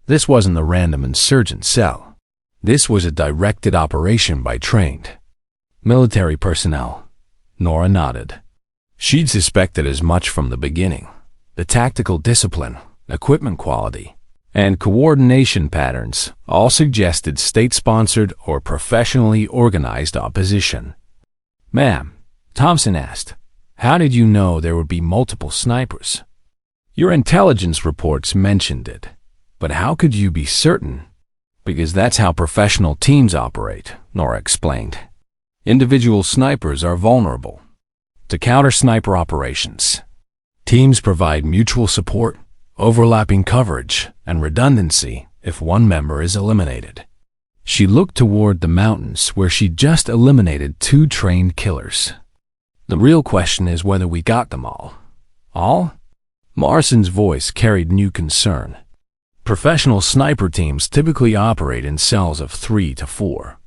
This wasn't a random insurgent cell. This was a directed operation by trained military personnel. Norah nodded. She'd suspected as much from the beginning. The tactical discipline, equipment quality, and coordination patterns all suggested state-sponsored or professionally organized opposition. "Ma'am," Thompson asked, "how did you know there would be multiple snipers?" "Your intelligence reports mentioned it, but how could you be certain?" "Because that's how professional teams operate," Norah explained. "Individual snipers are vulnerable to counter-sniper operations. Teams provide mutual support, overlapping coverage, and redundancy if one member is eliminated." She looked toward the mountains where she'd just eliminated 2 trained killers. "The real question is whether we got them all." "All?" Morrison's voice carried new concern. "Professional sniper teams typically operate in cells of 3 to 4.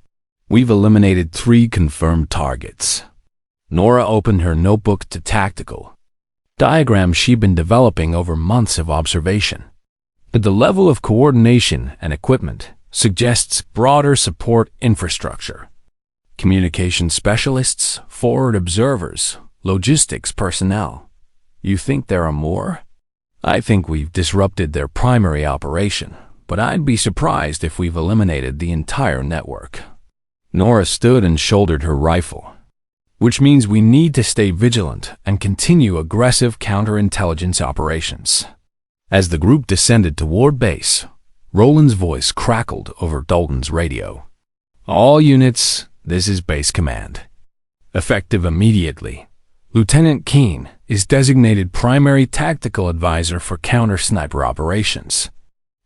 We've eliminated 3 confirmed targets." Norah opened her notebook to tactical diagrams she'd been developing over months of observation. But the level of coordination and equipment suggests broader support infrastructure. Communication specialists, forward observers, logistics personnel. "You think there are more?" "I think we've disrupted their primary operation, but I'd be surprised if we've eliminated the entire network." Norah stood and shouldered her rifle. "Which means we need to stay vigilant and continue aggressive counterintelligence operations." As the group descended toward base, Roland's voice crackled over Dalton's radio. "All units, this is base command. Effective immediately. Lieutenant Keene is designated primary tactical advisor for counter-sniper operations.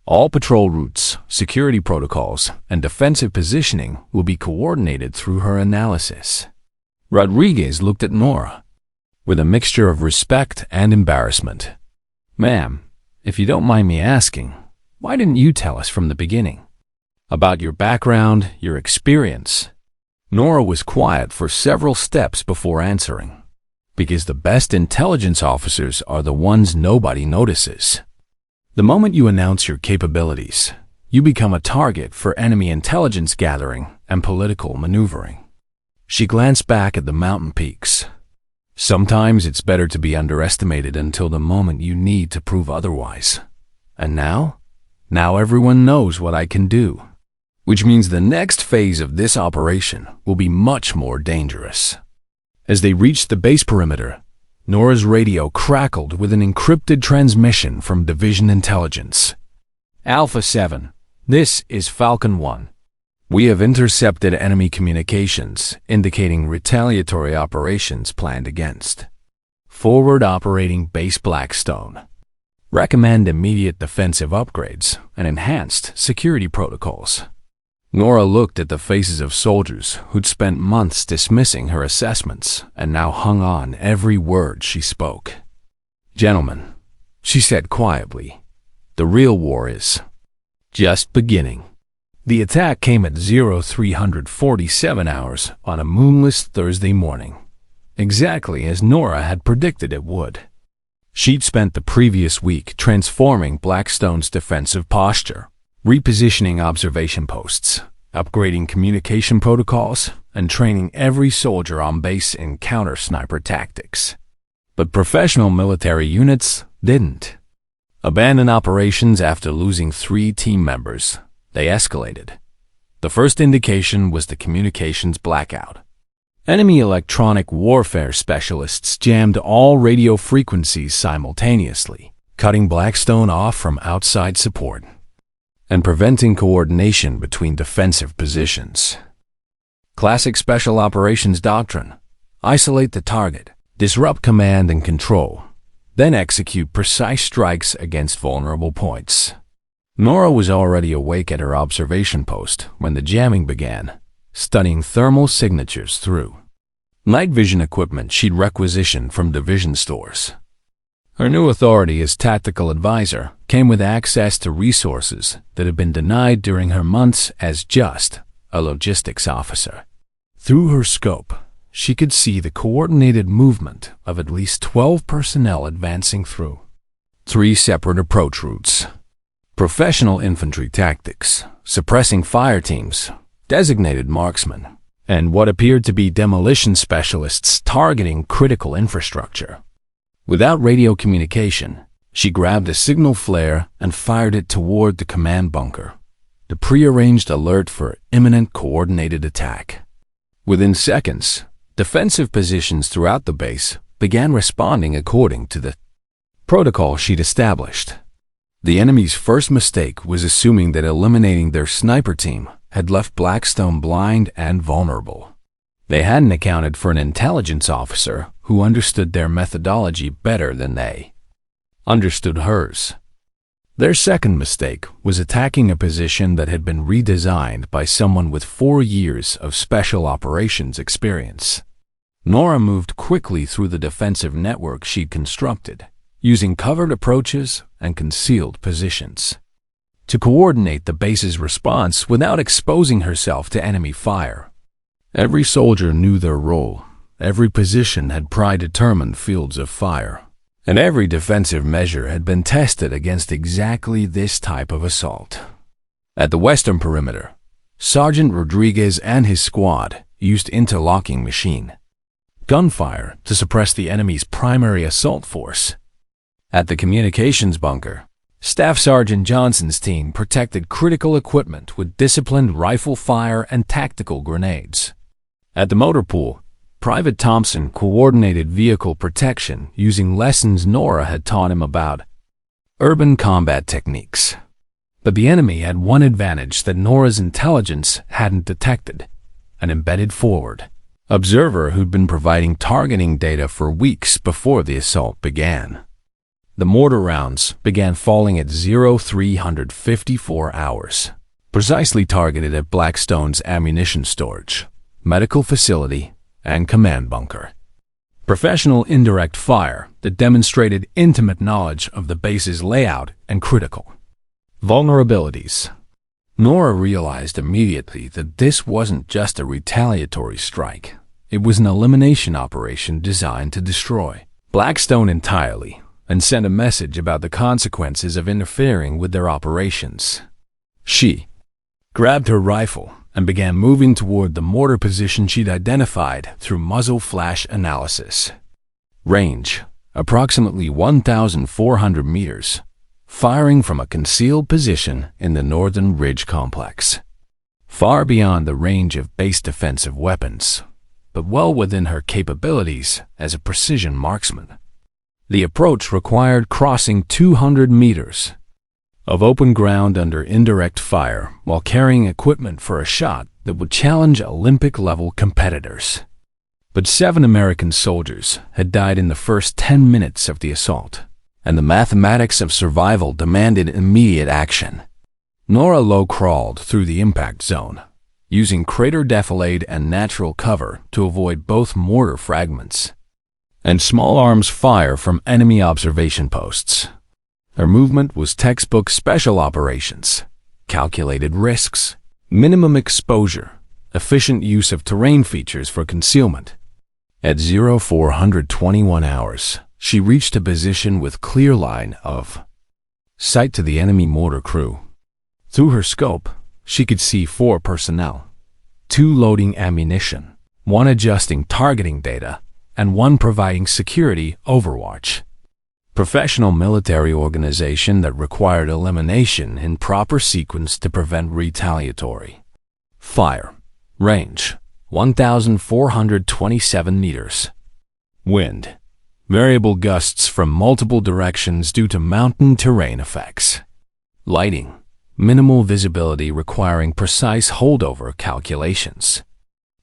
All patrol routes, security protocols, and defensive positioning will be coordinated through her analysis." Rodriguez looked at Norah with a mixture of respect and embarrassment. "Ma'am, if you don't mind me asking, why didn't you tell us from the beginning? About your background, your experience?" Norah was quiet for several steps before answering. "Because the best intelligence officers are the ones nobody notices. The moment you announce your capabilities, you become a target for enemy intelligence gathering and political maneuvering." She glanced back at the mountain peaks. "Sometimes it's better to be underestimated until the moment you need to prove otherwise. And now everyone knows what I can do. Which means the next phase of this operation will be much more dangerous." As they reached the base perimeter, Norah's radio crackled with an encrypted transmission from Division Intelligence. "Alpha 7, this is Falcon 1. We have intercepted enemy communications indicating retaliatory operations planned against. Forward operating base Blackstone. Recommend immediate defensive upgrades and enhanced security protocols." Norah looked at the faces of soldiers who'd spent months dismissing her assessments and now hung on every word she spoke. "Gentlemen," she said quietly, "the real war is just beginning." The attack came at 0347 hours on a moonless Thursday morning, exactly as Norah had predicted it would. She'd spent the previous week transforming Blackstone's defensive posture, repositioning observation posts, upgrading communication protocols, and training every soldier on base in counter-sniper tactics. But professional military units didn't. Abandon operations after losing 3 team members. They escalated. The first indication was the communications blackout. Enemy electronic warfare specialists jammed all radio frequencies simultaneously, cutting Blackstone off from outside support and preventing coordination between defensive positions. Classic special operations doctrine: isolate the target, disrupt command and control, then execute precise strikes against vulnerable points. Norah was already awake at her observation post when the jamming began, studying thermal signatures through night vision equipment she'd requisitioned from division stores. Her new authority as tactical advisor came with access to resources that had been denied during her months as just a logistics officer. Through her scope, she could see the coordinated movement of at least 12 personnel advancing through 3 separate approach routes. Professional infantry tactics, suppressing fire teams, designated marksmen, and what appeared to be demolition specialists targeting critical infrastructure. Without radio communication, she grabbed a signal flare and fired it toward the command bunker, the prearranged alert for imminent coordinated attack. Within seconds, defensive positions throughout the base began responding according to the protocol she'd established. The enemy's first mistake was assuming that eliminating their sniper team had left Blackstone blind and vulnerable. They hadn't accounted for an intelligence officer who understood their methodology better than they understood hers. Their second mistake was attacking a position that had been redesigned by someone with 4 years of special operations experience. Norah moved quickly through the defensive network she'd constructed, using covered approaches and concealed positions to coordinate the base's response without exposing herself to enemy fire. Every soldier knew their role, every position had predetermined fields of fire, and every defensive measure had been tested against exactly this type of assault. At the western perimeter, Sergeant Rodriguez and his squad used interlocking machine gunfire to suppress the enemy's primary assault force. At the communications bunker, Staff Sergeant Johnson's team protected critical equipment with disciplined rifle fire and tactical grenades. At the motor pool, Private Thompson coordinated vehicle protection using lessons Norah had taught him about urban combat techniques. But the enemy had one advantage that Norah's intelligence hadn't detected: an embedded forward observer who'd been providing targeting data for weeks before the assault began. The mortar rounds began falling at 0354 hours, precisely targeted at Blackstone's ammunition storage, medical facility, and command bunker. Professional indirect fire that demonstrated intimate knowledge of the base's layout and critical vulnerabilities. Norah realized immediately that this wasn't just a retaliatory strike. It was an elimination operation designed to destroy Blackstone entirely and send a message about the consequences of interfering with their operations. She grabbed her rifle and began moving toward the mortar position she'd identified through muzzle flash analysis. Range: approximately 1,400 meters, firing from a concealed position in the northern ridge complex. Far beyond the range of base defensive weapons, but well within her capabilities as a precision marksman. The approach required crossing 200 meters of open ground under indirect fire while carrying equipment for a shot that would challenge Olympic-level competitors. But 7 American soldiers had died in the first 10 minutes of the assault, and the mathematics of survival demanded immediate action. Norah low-crawled through the impact zone, using crater defilade and natural cover to avoid both mortar fragments and small arms fire from enemy observation posts. Her movement was textbook special operations: calculated risks, minimum exposure, efficient use of terrain features for concealment. At 0421 hours, she reached a position with clear line of sight to the enemy mortar crew. Through her scope, she could see 4 personnel, 2 loading ammunition, 1 adjusting targeting data, and 1 providing security overwatch. Professional military organization that required elimination in proper sequence to prevent retaliatory fire. Range: 1,427 meters. Wind: variable gusts from multiple directions due to mountain terrain effects. Lighting: minimal visibility requiring precise holdover calculations.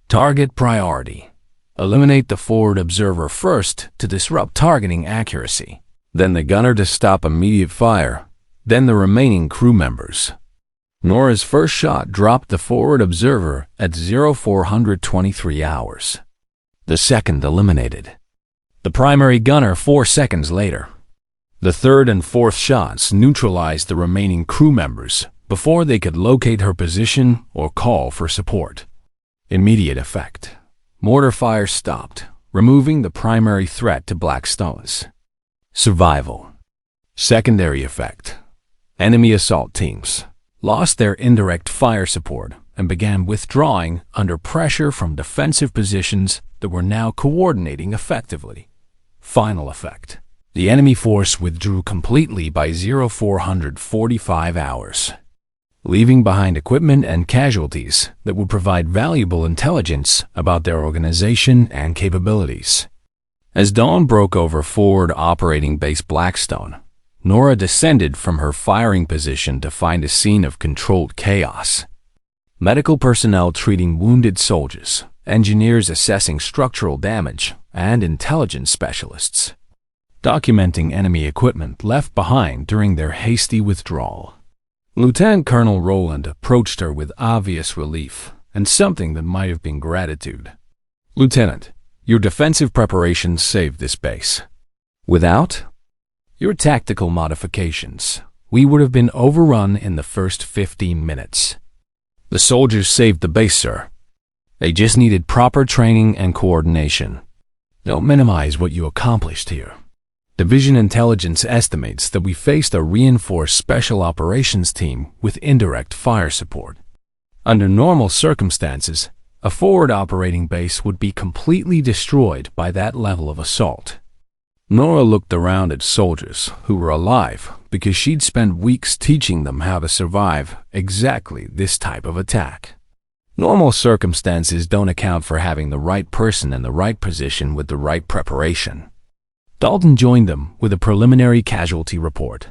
Target priority: eliminate the forward observer first to disrupt targeting accuracy, then the gunner to stop immediate fire, then the remaining crew members. Norah's first shot dropped the forward observer at 0423 hours. The second eliminated the primary gunner 4 seconds later. The third and fourth shots neutralized the remaining crew members before they could locate her position or call for support. Immediate effect: mortar fire stopped, removing the primary threat to Blackstone's survival. Secondary effect: enemy assault teams lost their indirect fire support and began withdrawing under pressure from defensive positions that were now coordinating effectively. Final effect: the enemy force withdrew completely by 0445 hours, leaving behind equipment and casualties that would provide valuable intelligence about their organization and capabilities. As dawn broke over forward operating base Blackstone, Norah descended from her firing position to find a scene of controlled chaos. Medical personnel treating wounded soldiers, engineers assessing structural damage, and intelligence specialists documenting enemy equipment left behind during their hasty withdrawal. Lieutenant Colonel Rowland approached her with obvious relief and something that might have been gratitude. "Lieutenant, your defensive preparations saved this base. Without your tactical modifications, we would have been overrun in the first 15 minutes. The soldiers saved the base, sir. They just needed proper training and coordination. Don't minimize what you accomplished here. Division Intelligence estimates that we faced a reinforced Special Operations team with indirect fire support. Under normal circumstances, a forward operating base would be completely destroyed by that level of assault." Norah looked around at soldiers who were alive because she'd spent weeks teaching them how to survive exactly this type of attack. Normal circumstances don't account for having the right person in the right position with the right preparation. Dalton joined them with a preliminary casualty report.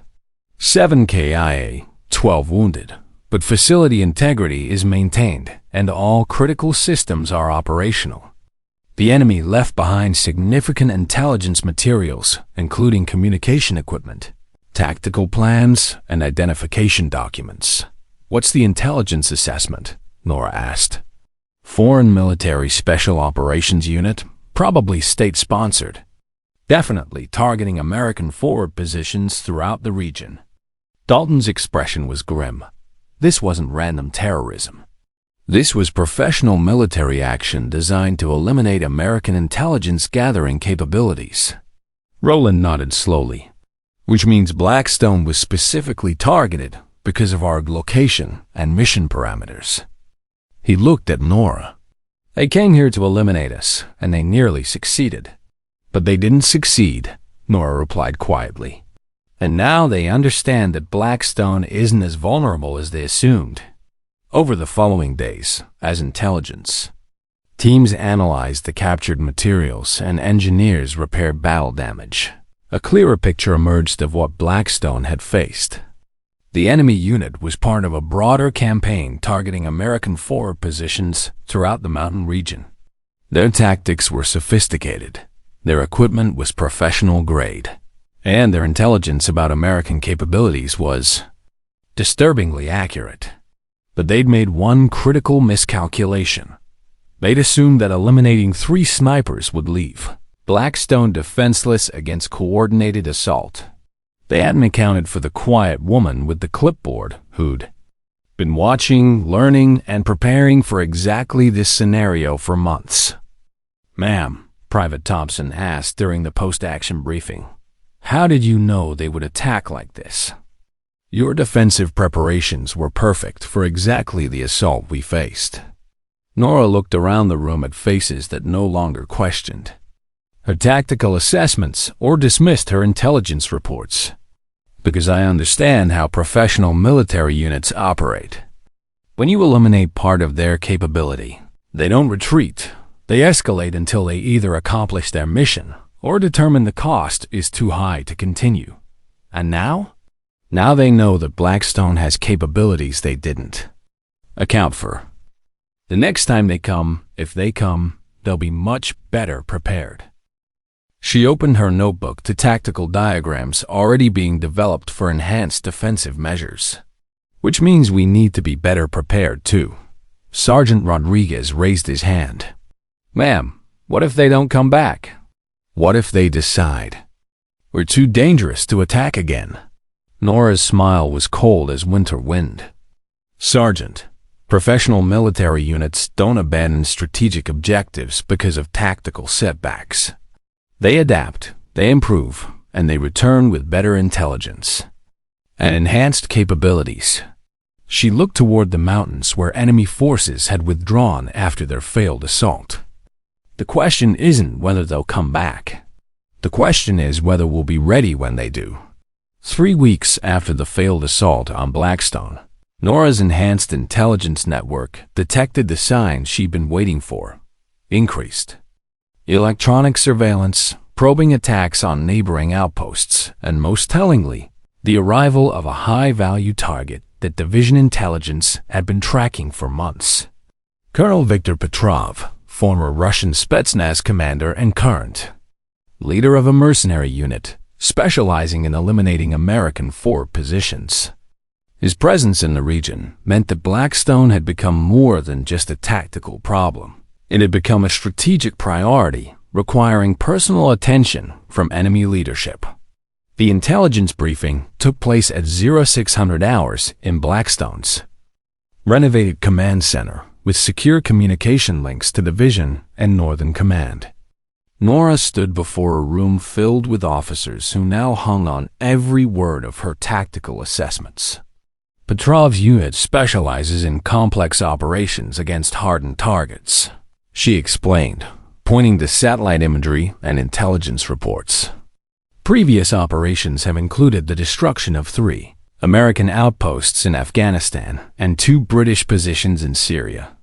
7 KIA, 12 wounded, but facility integrity is maintained and all critical systems are operational. The enemy left behind significant intelligence materials, including communication equipment, tactical plans, and identification documents. What's the intelligence assessment? Norah asked. Foreign Military Special Operations Unit, probably state-sponsored. Definitely targeting American forward positions throughout the region. Dalton's expression was grim. This wasn't random terrorism. This was professional military action designed to eliminate American intelligence gathering capabilities. Roland nodded slowly, which means Blackstone was specifically targeted because of our location and mission parameters. He looked at Norah. They came here to eliminate us, and they nearly succeeded. But they didn't succeed, Norah replied quietly. And now they understand that Blackstone isn't as vulnerable as they assumed. Over the following days, as intelligence, teams analyzed the captured materials and engineers repaired battle damage. A clearer picture emerged of what Blackstone had faced. The enemy unit was part of a broader campaign targeting American forward positions throughout the mountain region. Their tactics were sophisticated, their equipment was professional grade, and their intelligence about American capabilities was disturbingly accurate. But they'd made one critical miscalculation. They'd assumed that eliminating 3 snipers would leave Blackstone defenseless against coordinated assault. They hadn't accounted for the quiet woman with the clipboard who'd been watching, learning, and preparing for exactly this scenario for months. "Ma'am," Private Thompson asked during the post-action briefing, "how did you know they would attack like this? Your defensive preparations were perfect for exactly the assault we faced." Norah looked around the room at faces that no longer questioned her tactical assessments or dismissed her intelligence reports. "Because I understand how professional military units operate. When you eliminate part of their capability, they don't retreat. They escalate until they either accomplish their mission or determine the cost is too high to continue. And now? Now they know that Blackstone has capabilities they didn't account for. The next time they come, if they come, they'll be much better prepared." She opened her notebook to tactical diagrams already being developed for enhanced defensive measures. "Which means we need to be better prepared too." Sergeant Rodriguez raised his hand. "Ma'am, what if they don't come back? What if they decide we're too dangerous to attack again?" Norah's smile was cold as winter wind. "Sergeant, professional military units don't abandon strategic objectives because of tactical setbacks. They adapt, they improve, and they return with better intelligence and enhanced capabilities." She looked toward the mountains where enemy forces had withdrawn after their failed assault. "The question isn't whether they'll come back. The question is whether we'll be ready when they do." 3 weeks after the failed assault on Blackstone, Norah's enhanced intelligence network detected the signs she'd been waiting for. Increased electronic surveillance, probing attacks on neighboring outposts, and most tellingly, the arrival of a high-value target that Division Intelligence had been tracking for months. Colonel Viktor Petrov, former Russian Spetsnaz commander and current leader of a mercenary unit, specializing in eliminating American forward positions. His presence in the region meant that Blackstone had become more than just a tactical problem. It had become a strategic priority, requiring personal attention from enemy leadership. The intelligence briefing took place at 0600 hours in Blackstone's renovated command center with secure communication links to Division and Northern Command. Norah stood before a room filled with officers who now hung on every word of her tactical assessments. Petrov's unit specializes in complex operations against hardened targets, she explained, pointing to satellite imagery and intelligence reports. Previous operations have included the destruction of 3 American outposts in Afghanistan and 2 British positions in Syria.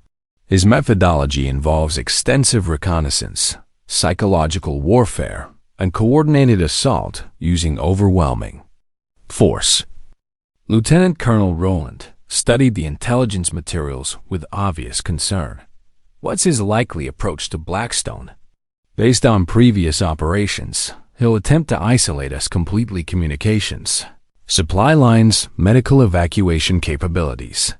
His methodology involves extensive reconnaissance, psychological warfare, and coordinated assault using overwhelming force. Lieutenant Colonel Rowland studied the intelligence materials with obvious concern. What's his likely approach to Blackstone? Based on previous operations, he'll attempt to isolate us completely communications, supply lines, medical evacuation capabilities.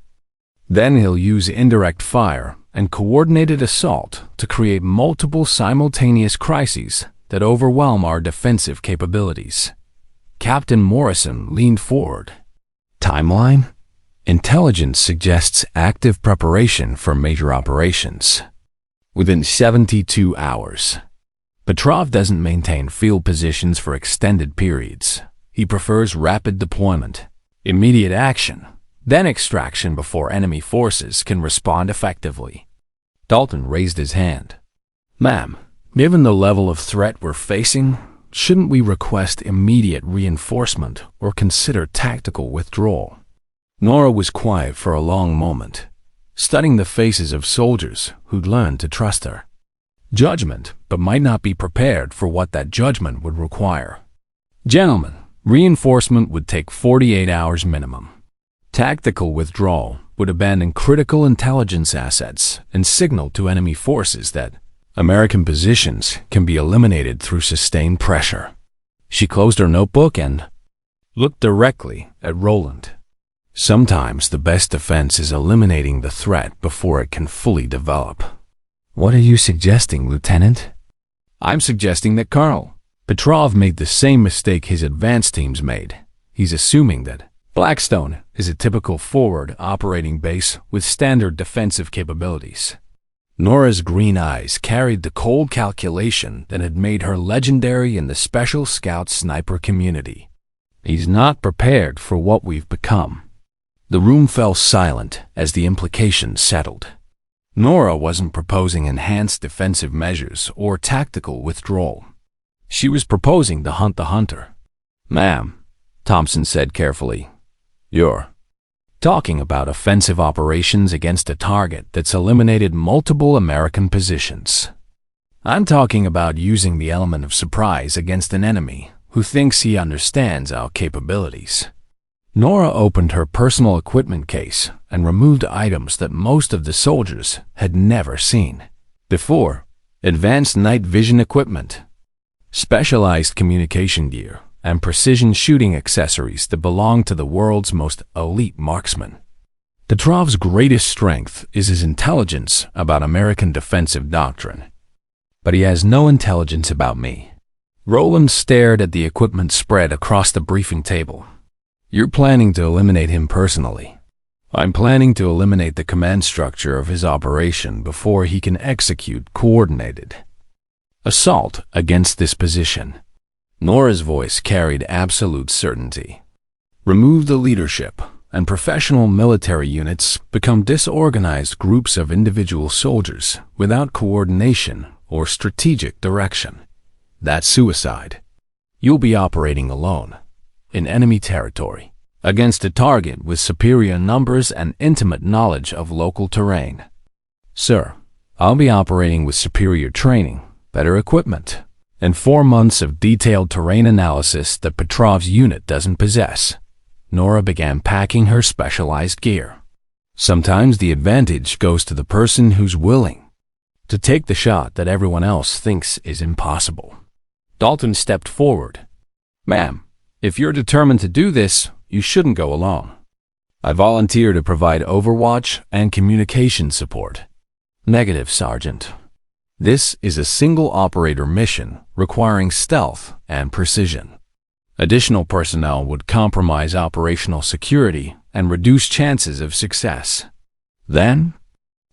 Then he'll use indirect fire and coordinated assault to create multiple simultaneous crises that overwhelm our defensive capabilities. Captain Morrison leaned forward. Timeline? Intelligence suggests active preparation for major operations within 72 hours. Petrov doesn't maintain field positions for extended periods. He prefers rapid deployment, immediate action, then extraction before enemy forces can respond effectively. Dalton raised his hand. Ma'am, given the level of threat we're facing, shouldn't we request immediate reinforcement or consider tactical withdrawal? Norah was quiet for a long moment, studying the faces of soldiers who'd learned to trust her. Judgment, but might not be prepared for what that judgment would require. Gentlemen, reinforcement would take 48 hours minimum. Tactical withdrawal would abandon critical intelligence assets and signal to enemy forces that American positions can be eliminated through sustained pressure. She closed her notebook and looked directly at Rowland. Sometimes the best defense is eliminating the threat before it can fully develop. What are you suggesting, Lieutenant? I'm suggesting that Colonel Petrov made the same mistake his advance teams made. He's assuming that Blackstone is a typical forward operating base with standard defensive capabilities. Norah's green eyes carried the cold calculation that had made her legendary in the Special Scout sniper community. He's not prepared for what we've become. The room fell silent as the implications settled. Norah wasn't proposing enhanced defensive measures or tactical withdrawal. She was proposing to hunt the hunter. Ma'am, Thompson said carefully, you're talking about offensive operations against a target that's eliminated multiple American positions. I'm talking about using the element of surprise against an enemy who thinks he understands our capabilities. Norah opened her personal equipment case and removed items that most of the soldiers had never seen before. Advanced night vision equipment, specialized communication gear, and precision shooting accessories that belong to the world's most elite marksmen. Petrov's greatest strength is his intelligence about American defensive doctrine. But he has no intelligence about me. Rowland stared at the equipment spread across the briefing table. You're planning to eliminate him personally. I'm planning to eliminate the command structure of his operation before he can execute coordinated assault against this position. Norah's voice carried absolute certainty. Remove the leadership, and professional military units become disorganized groups of individual soldiers without coordination or strategic direction. That's suicide. You'll be operating alone, in enemy territory, against a target with superior numbers and intimate knowledge of local terrain. Sir, I'll be operating with superior training, better equipment, and 4 months of detailed terrain analysis that Petrov's unit doesn't possess. Norah began packing her specialized gear. Sometimes the advantage goes to the person who's willing to take the shot that everyone else thinks is impossible. Dalton stepped forward. Ma'am, if you're determined to do this, you shouldn't go alone. I volunteer to provide overwatch and communication support. Negative, Sergeant. This is a single operator mission requiring stealth and precision. Additional personnel would compromise operational security and reduce chances of success. Then,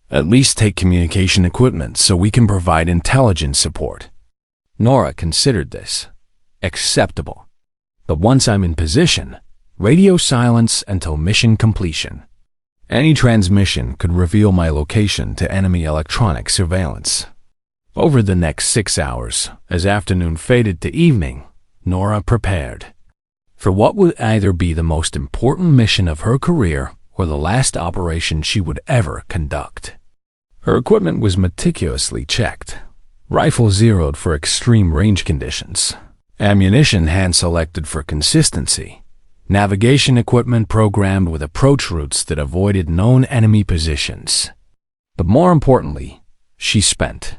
at least take communication equipment so we can provide intelligence support. Norah considered this acceptable. But once I'm in position, radio silence until mission completion. Any transmission could reveal my location to enemy electronic surveillance. Over the next 6 hours, as afternoon faded to evening, Norah prepared for what would either be the most important mission of her career or the last operation she would ever conduct. Her equipment was meticulously checked. Rifle zeroed for extreme range conditions. Ammunition hand-selected for consistency. navigation equipment programmed with approach routes that avoided known enemy positions. But more importantly, she spent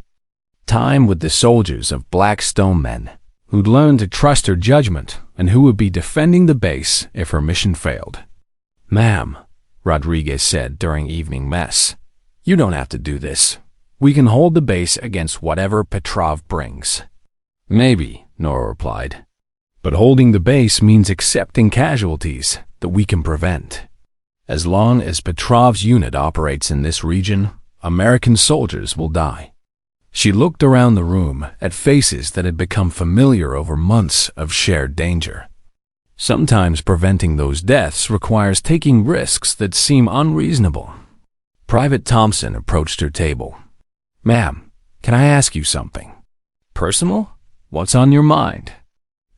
time with the soldiers of Blackstone men who'd learned to trust her judgment and who would be defending the base if her mission failed. "Ma'am," Rodriguez said during evening mess, "you don't have to do this. We can hold the base against whatever Petrov brings." "Maybe," Norah replied. "But holding the base means accepting casualties that we can prevent. As long as Petrov's unit operates in this region, American soldiers will die." She looked around the room at faces that had become familiar over months of shared danger. Sometimes preventing those deaths requires taking risks that seem unreasonable. Private Thompson approached her table. "Ma'am, can I ask you something? Personal? What's on your mind?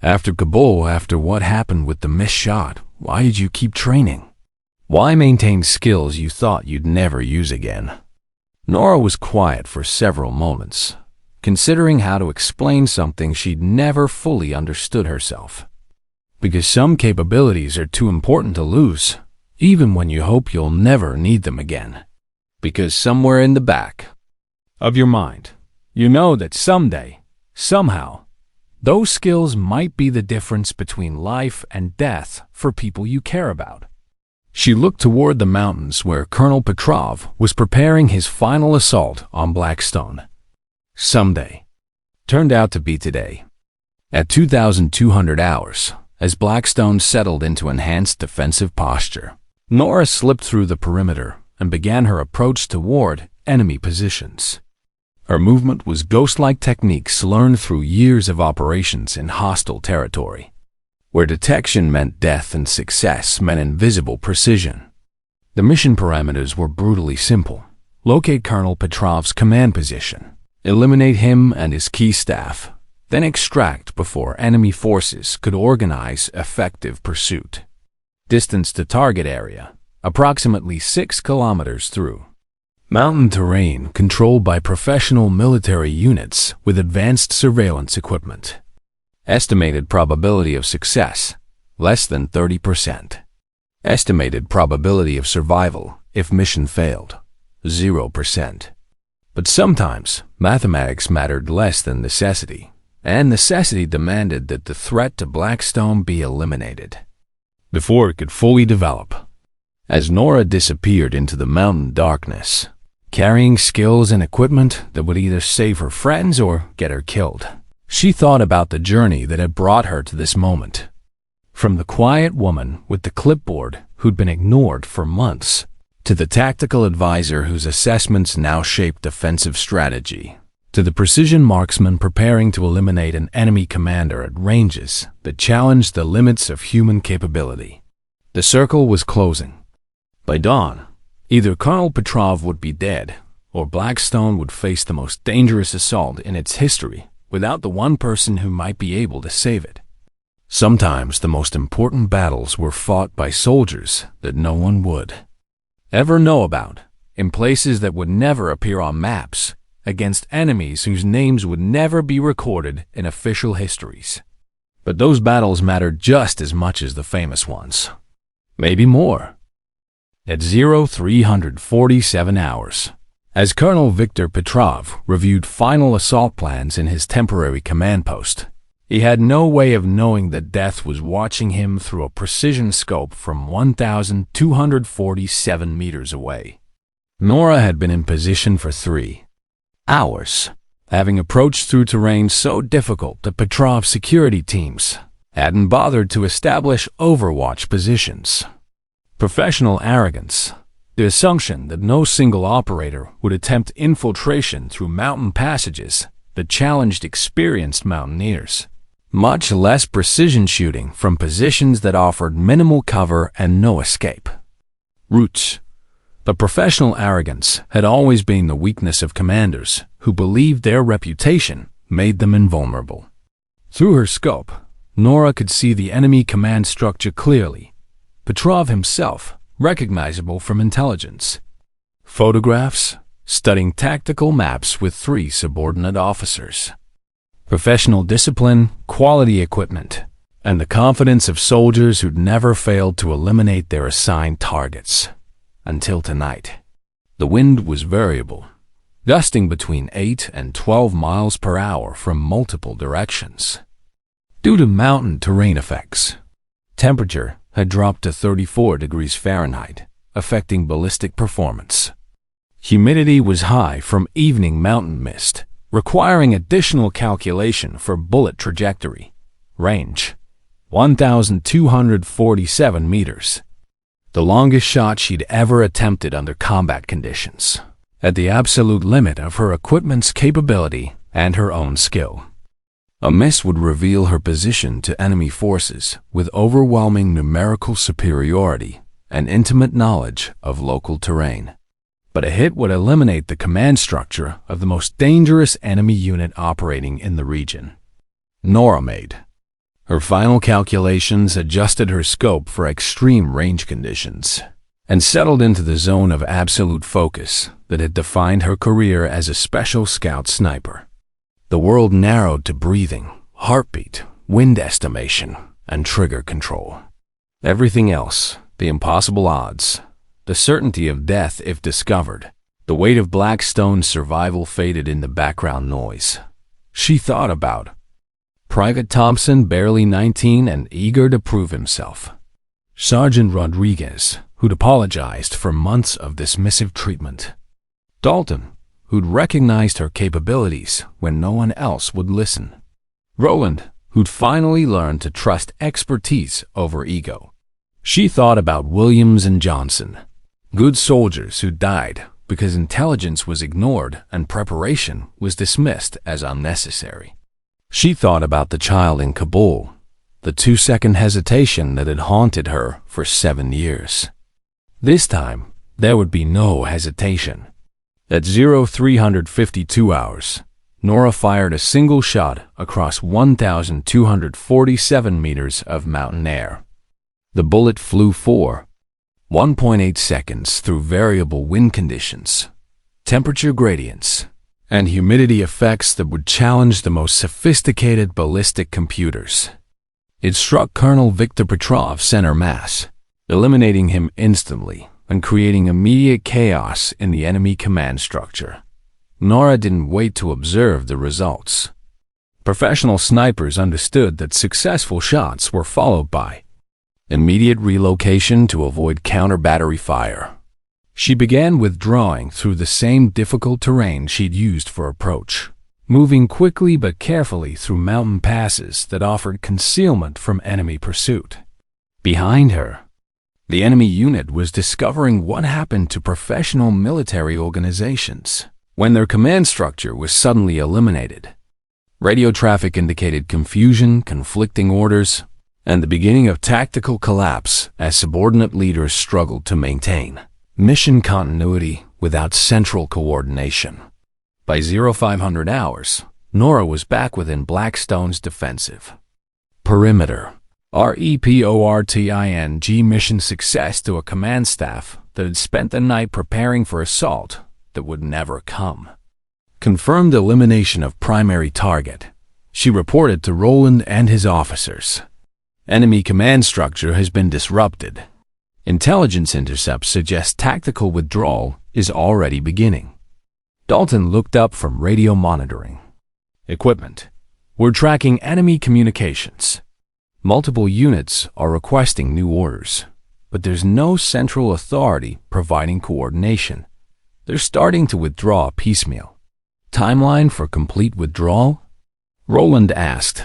After Kabul, after what happened with the missed shot, why did you keep training? Why maintain skills you thought you'd never use again?" Norah was quiet for several moments, considering how to explain something she'd never fully understood herself. Because some capabilities are too important to lose, even when you hope you'll never need them again. Because somewhere in the back of your mind, you know that someday, somehow, those skills might be the difference between life and death for people you care about. She looked toward the mountains where Colonel Petrov was preparing his final assault on Blackstone. Someday turned out to be today. At 2,200 hours, as Blackstone settled into enhanced defensive posture, Norah slipped through the perimeter and began her approach toward enemy positions. Her movement was ghost-like techniques learned through years of operations in hostile territory, where detection meant death and success meant invisible precision. The mission parameters were brutally simple. Locate Colonel Petrov's command position, eliminate him and his key staff, then extract before enemy forces could organize effective pursuit. Distance to target area, approximately 6 kilometers through. Mountain terrain controlled by professional military units with advanced surveillance equipment. Estimated probability of success, less than 30%. Estimated probability of survival if mission failed, 0%. But sometimes mathematics mattered less than necessity, and necessity demanded that the threat to Blackstone be eliminated before it could fully develop. As Norah disappeared into the mountain darkness, carrying skills and equipment that would either save her friends or get her killed, she thought about the journey that had brought her to this moment. From the quiet woman with the clipboard who'd been ignored for months, to the tactical advisor whose assessments now shaped defensive strategy, to the precision marksman preparing to eliminate an enemy commander at ranges that challenged the limits of human capability. The circle was closing. By dawn, either Colonel Petrov would be dead, or Blackstone would face the most dangerous assault in its history without the one person who might be able to save it. Sometimes the most important battles were fought by soldiers that no one would ever know about, in places that would never appear on maps, against enemies whose names would never be recorded in official histories. But those battles mattered just as much as the famous ones. Maybe more. At 0347 hours, as Colonel Viktor Petrov reviewed final assault plans in his temporary command post, he had no way of knowing that death was watching him through a precision scope from 1,247 meters away. Norah had been in position for 3 hours, having approached through terrain so difficult that Petrov's security teams hadn't bothered to establish overwatch positions. Professional arrogance, the assumption that no single operator would attempt infiltration through mountain passages that challenged experienced mountaineers, much less precision shooting from positions that offered minimal cover and no escape routes. But professional arrogance had always been the weakness of commanders who believed their reputation made them invulnerable. Through her scope, Norah could see the enemy command structure clearly. Petrov himself, recognizable from intelligence. Photographs, studying tactical maps with 3 subordinate officers. Professional discipline, quality equipment, and the confidence of soldiers who'd never failed to eliminate their assigned targets. Until tonight. The wind was variable, gusting between 8 and 12 miles per hour from multiple directions. Due to mountain terrain effects, temperature had dropped to 34 degrees Fahrenheit, affecting ballistic performance. Humidity was high from evening mountain mist, requiring additional calculation for bullet trajectory. Range: 1,247 meters. The longest shot she'd ever attempted under combat conditions, at the absolute limit of her equipment's capability and her own skill. A miss would reveal her position to enemy forces with overwhelming numerical superiority and intimate knowledge of local terrain. But a hit would eliminate the command structure of the most dangerous enemy unit operating in the region. Norah made. Her final calculations adjusted her scope for extreme range conditions and settled into the zone of absolute focus that had defined her career as a special scout sniper. The world narrowed to breathing, heartbeat, wind estimation, and trigger control. Everything else, the impossible odds, the certainty of death if discovered, the weight of Blackstone's survival faded in the background noise. She thought about Private Thompson, barely 19 and eager to prove himself. Sergeant Rodriguez, who'd apologized for months of dismissive treatment. Dalton, who'd recognized her capabilities when no one else would listen. Roland, who'd finally learned to trust expertise over ego. She thought about Williams and Johnson, good soldiers who died because intelligence was ignored and preparation was dismissed as unnecessary. She thought about the child in Kabul, the 2-second hesitation that had haunted her for 7 years. This time, there would be no hesitation. At 0352 hours, Norah fired a single shot across 1,247 meters of mountain air. The bullet flew for 1.8 seconds through variable wind conditions, temperature gradients, and humidity effects that would challenge the most sophisticated ballistic computers. It struck Colonel Viktor Petrov's center mass, eliminating him instantly and creating immediate chaos in the enemy command structure. Norah didn't wait to observe the results. Professional snipers understood that successful shots were followed by immediate relocation to avoid counter-battery fire. She began withdrawing through the same difficult terrain she'd used for approach, moving quickly but carefully through mountain passes that offered concealment from enemy pursuit. Behind her, the enemy unit was discovering what happened to professional military organizations when their command structure was suddenly eliminated. Radio traffic indicated confusion, conflicting orders, and the beginning of tactical collapse as subordinate leaders struggled to maintain mission continuity without central coordination. By 0500 hours, Norah was back within Blackstone's defensive perimeter. REPORTING mission success to a command staff that had spent the night preparing for assault that would never come. Confirmed elimination of primary target. She reported to Roland and his officers. Enemy command structure has been disrupted. Intelligence intercepts suggest tactical withdrawal is already beginning. Dalton looked up from radio monitoring. Equipment. We're tracking enemy communications. Multiple units are requesting new orders, but there's no central authority providing coordination. They're starting to withdraw piecemeal. Timeline for complete withdrawal? Roland asked.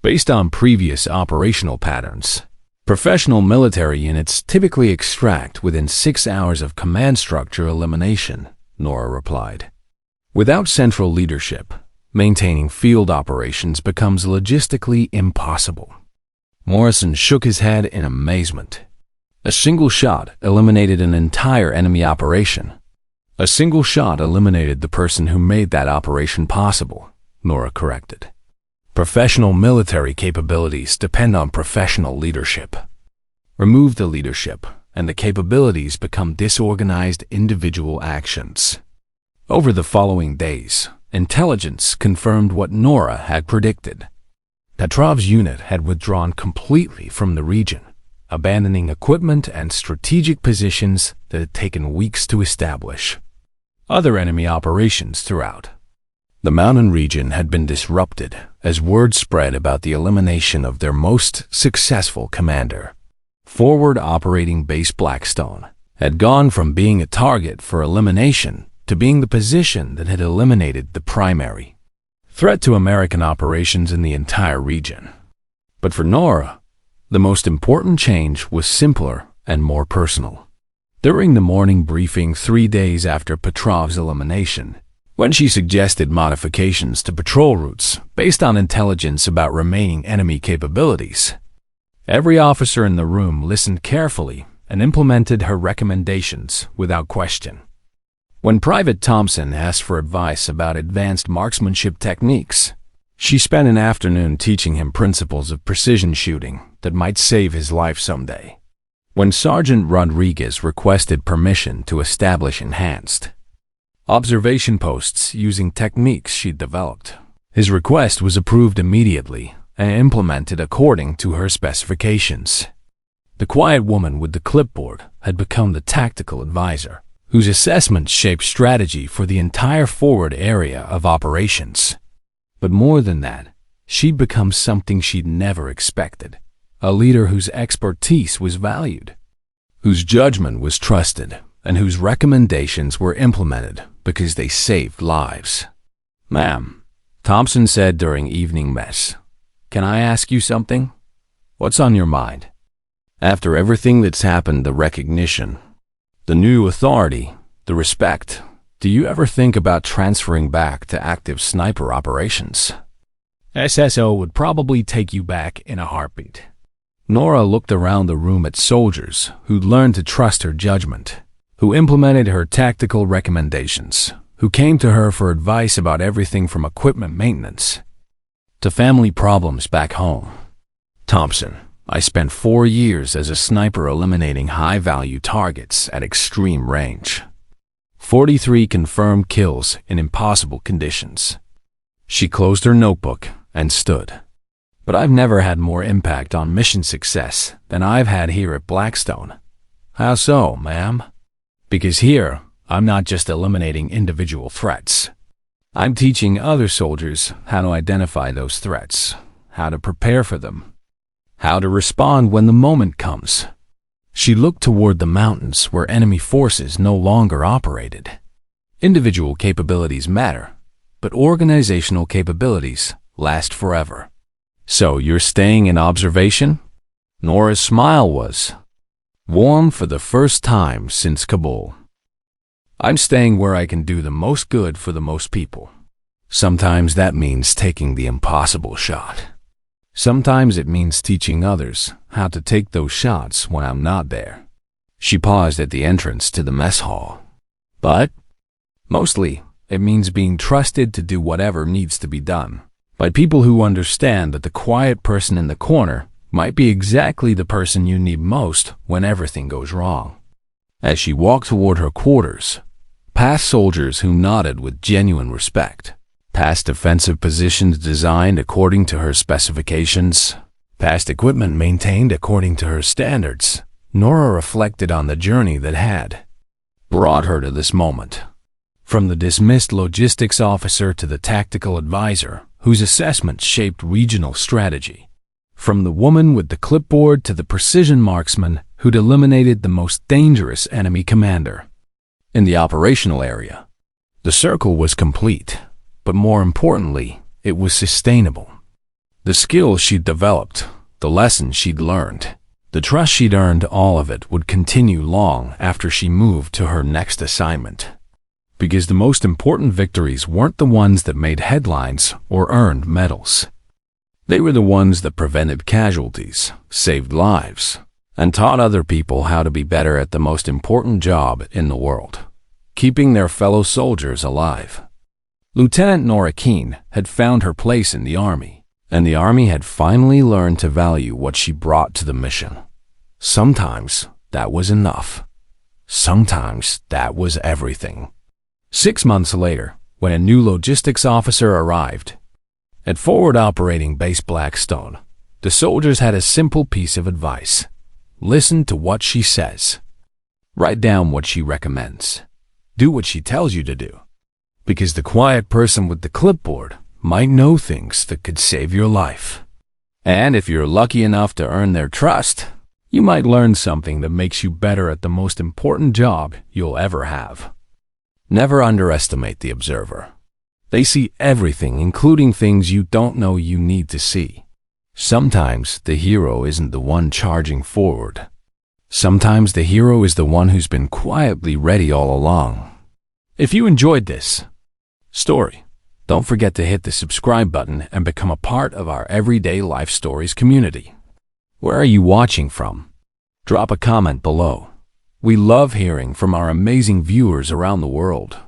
Based on previous operational patterns, professional military units typically extract within 6 hours of command structure elimination, Norah replied. Without central leadership, maintaining field operations becomes logistically impossible. Morrison shook his head in amazement. A single shot eliminated an entire enemy operation. A single shot eliminated the person who made that operation possible, Norah corrected. Professional military capabilities depend on professional leadership. Remove the leadership, and the capabilities become disorganized individual actions. Over the following days, intelligence confirmed what Norah had predicted. Petrov's unit had withdrawn completely from the region, abandoning equipment and strategic positions that had taken weeks to establish. Other enemy operations throughout the mountain region had been disrupted as word spread about the elimination of their most successful commander. Forward operating base Blackstone had gone from being a target for elimination to being the position that had eliminated the primary threat to American operations in the entire region. But for Norah, the most important change was simpler and more personal. During the morning briefing 3 days after Petrov's elimination, when she suggested modifications to patrol routes based on intelligence about remaining enemy capabilities, every officer in the room listened carefully and implemented her recommendations without question. When Private Thompson asked for advice about advanced marksmanship techniques, she spent an afternoon teaching him principles of precision shooting that might save his life someday. When Sergeant Rodriguez requested permission to establish enhanced observation posts using techniques she'd developed, his request was approved immediately and implemented according to her specifications. The quiet woman with the clipboard had become the tactical advisor, whose assessments shaped strategy for the entire forward area of operations. But more than that, she'd become something she'd never expected, a leader whose expertise was valued, whose judgment was trusted, and whose recommendations were implemented because they saved lives. "Ma'am," Thompson said during evening mess, "can I ask you something? What's on your mind? After everything that's happened, the recognition, the new authority, the respect, do you ever think about transferring back to active sniper operations?" "SSO would probably take you back in a heartbeat." Norah looked around the room at soldiers who'd learned to trust her judgment, who implemented her tactical recommendations, who came to her for advice about everything from equipment maintenance to family problems back home. "Thompson, I spent 4 years as a sniper eliminating high-value targets at extreme range. 43 confirmed kills in impossible conditions." She closed her notebook and stood. "But I've never had more impact on mission success than I've had here at Blackstone." "How so, ma'am?" "Because here, I'm not just eliminating individual threats. I'm teaching other soldiers how to identify those threats, how to prepare for them, how to respond when the moment comes." She looked toward the mountains where enemy forces no longer operated. Individual capabilities matter, but organizational capabilities last forever. "So you're staying in observation?" Norah's smile was warm for the first time since Kabul. "I'm staying where I can do the most good for the most people. Sometimes that means taking the impossible shot. Sometimes it means teaching others how to take those shots when I'm not there." She paused at the entrance to the mess hall. "But mostly, it means being trusted to do whatever needs to be done by people who understand that the quiet person in the corner might be exactly the person you need most when everything goes wrong." As she walked toward her quarters, past soldiers who nodded with genuine respect, past defensive positions designed according to her specifications, past equipment maintained according to her standards, Norah reflected on the journey that had brought her to this moment. From the dismissed logistics officer to the tactical advisor, whose assessments shaped regional strategy. From the woman with the clipboard to the precision marksman who'd eliminated the most dangerous enemy commander. In the operational area, the circle was complete, but more importantly, it was sustainable. The skills she'd developed, the lessons she'd learned, the trust she'd earned, all of it would continue long after she moved to her next assignment. Because the most important victories weren't the ones that made headlines or earned medals. They were the ones that prevented casualties, saved lives, and taught other people how to be better at the most important job in the world, keeping their fellow soldiers alive. Lieutenant Norah Keene had found her place in the Army, and the Army had finally learned to value what she brought to the mission. Sometimes that was enough. Sometimes that was everything. 6 months later, when a new logistics officer arrived, At Forward Operating Base Blackstone, the soldiers had a simple piece of advice. Listen to what she says. Write down what she recommends. Do what she tells you to do. Because the quiet person with the clipboard might know things that could save your life. And if you're lucky enough to earn their trust, you might learn something that makes you better at the most important job you'll ever have. Never underestimate the observer. They see everything, including things you don't know you need to see. Sometimes the hero isn't the one charging forward. Sometimes the hero is the one who's been quietly ready all along. If you enjoyed this story, don't forget to hit the subscribe button and become a part of our Everyday Life Stories community. Where are you watching from? Drop a comment below. We love hearing from our amazing viewers around the world.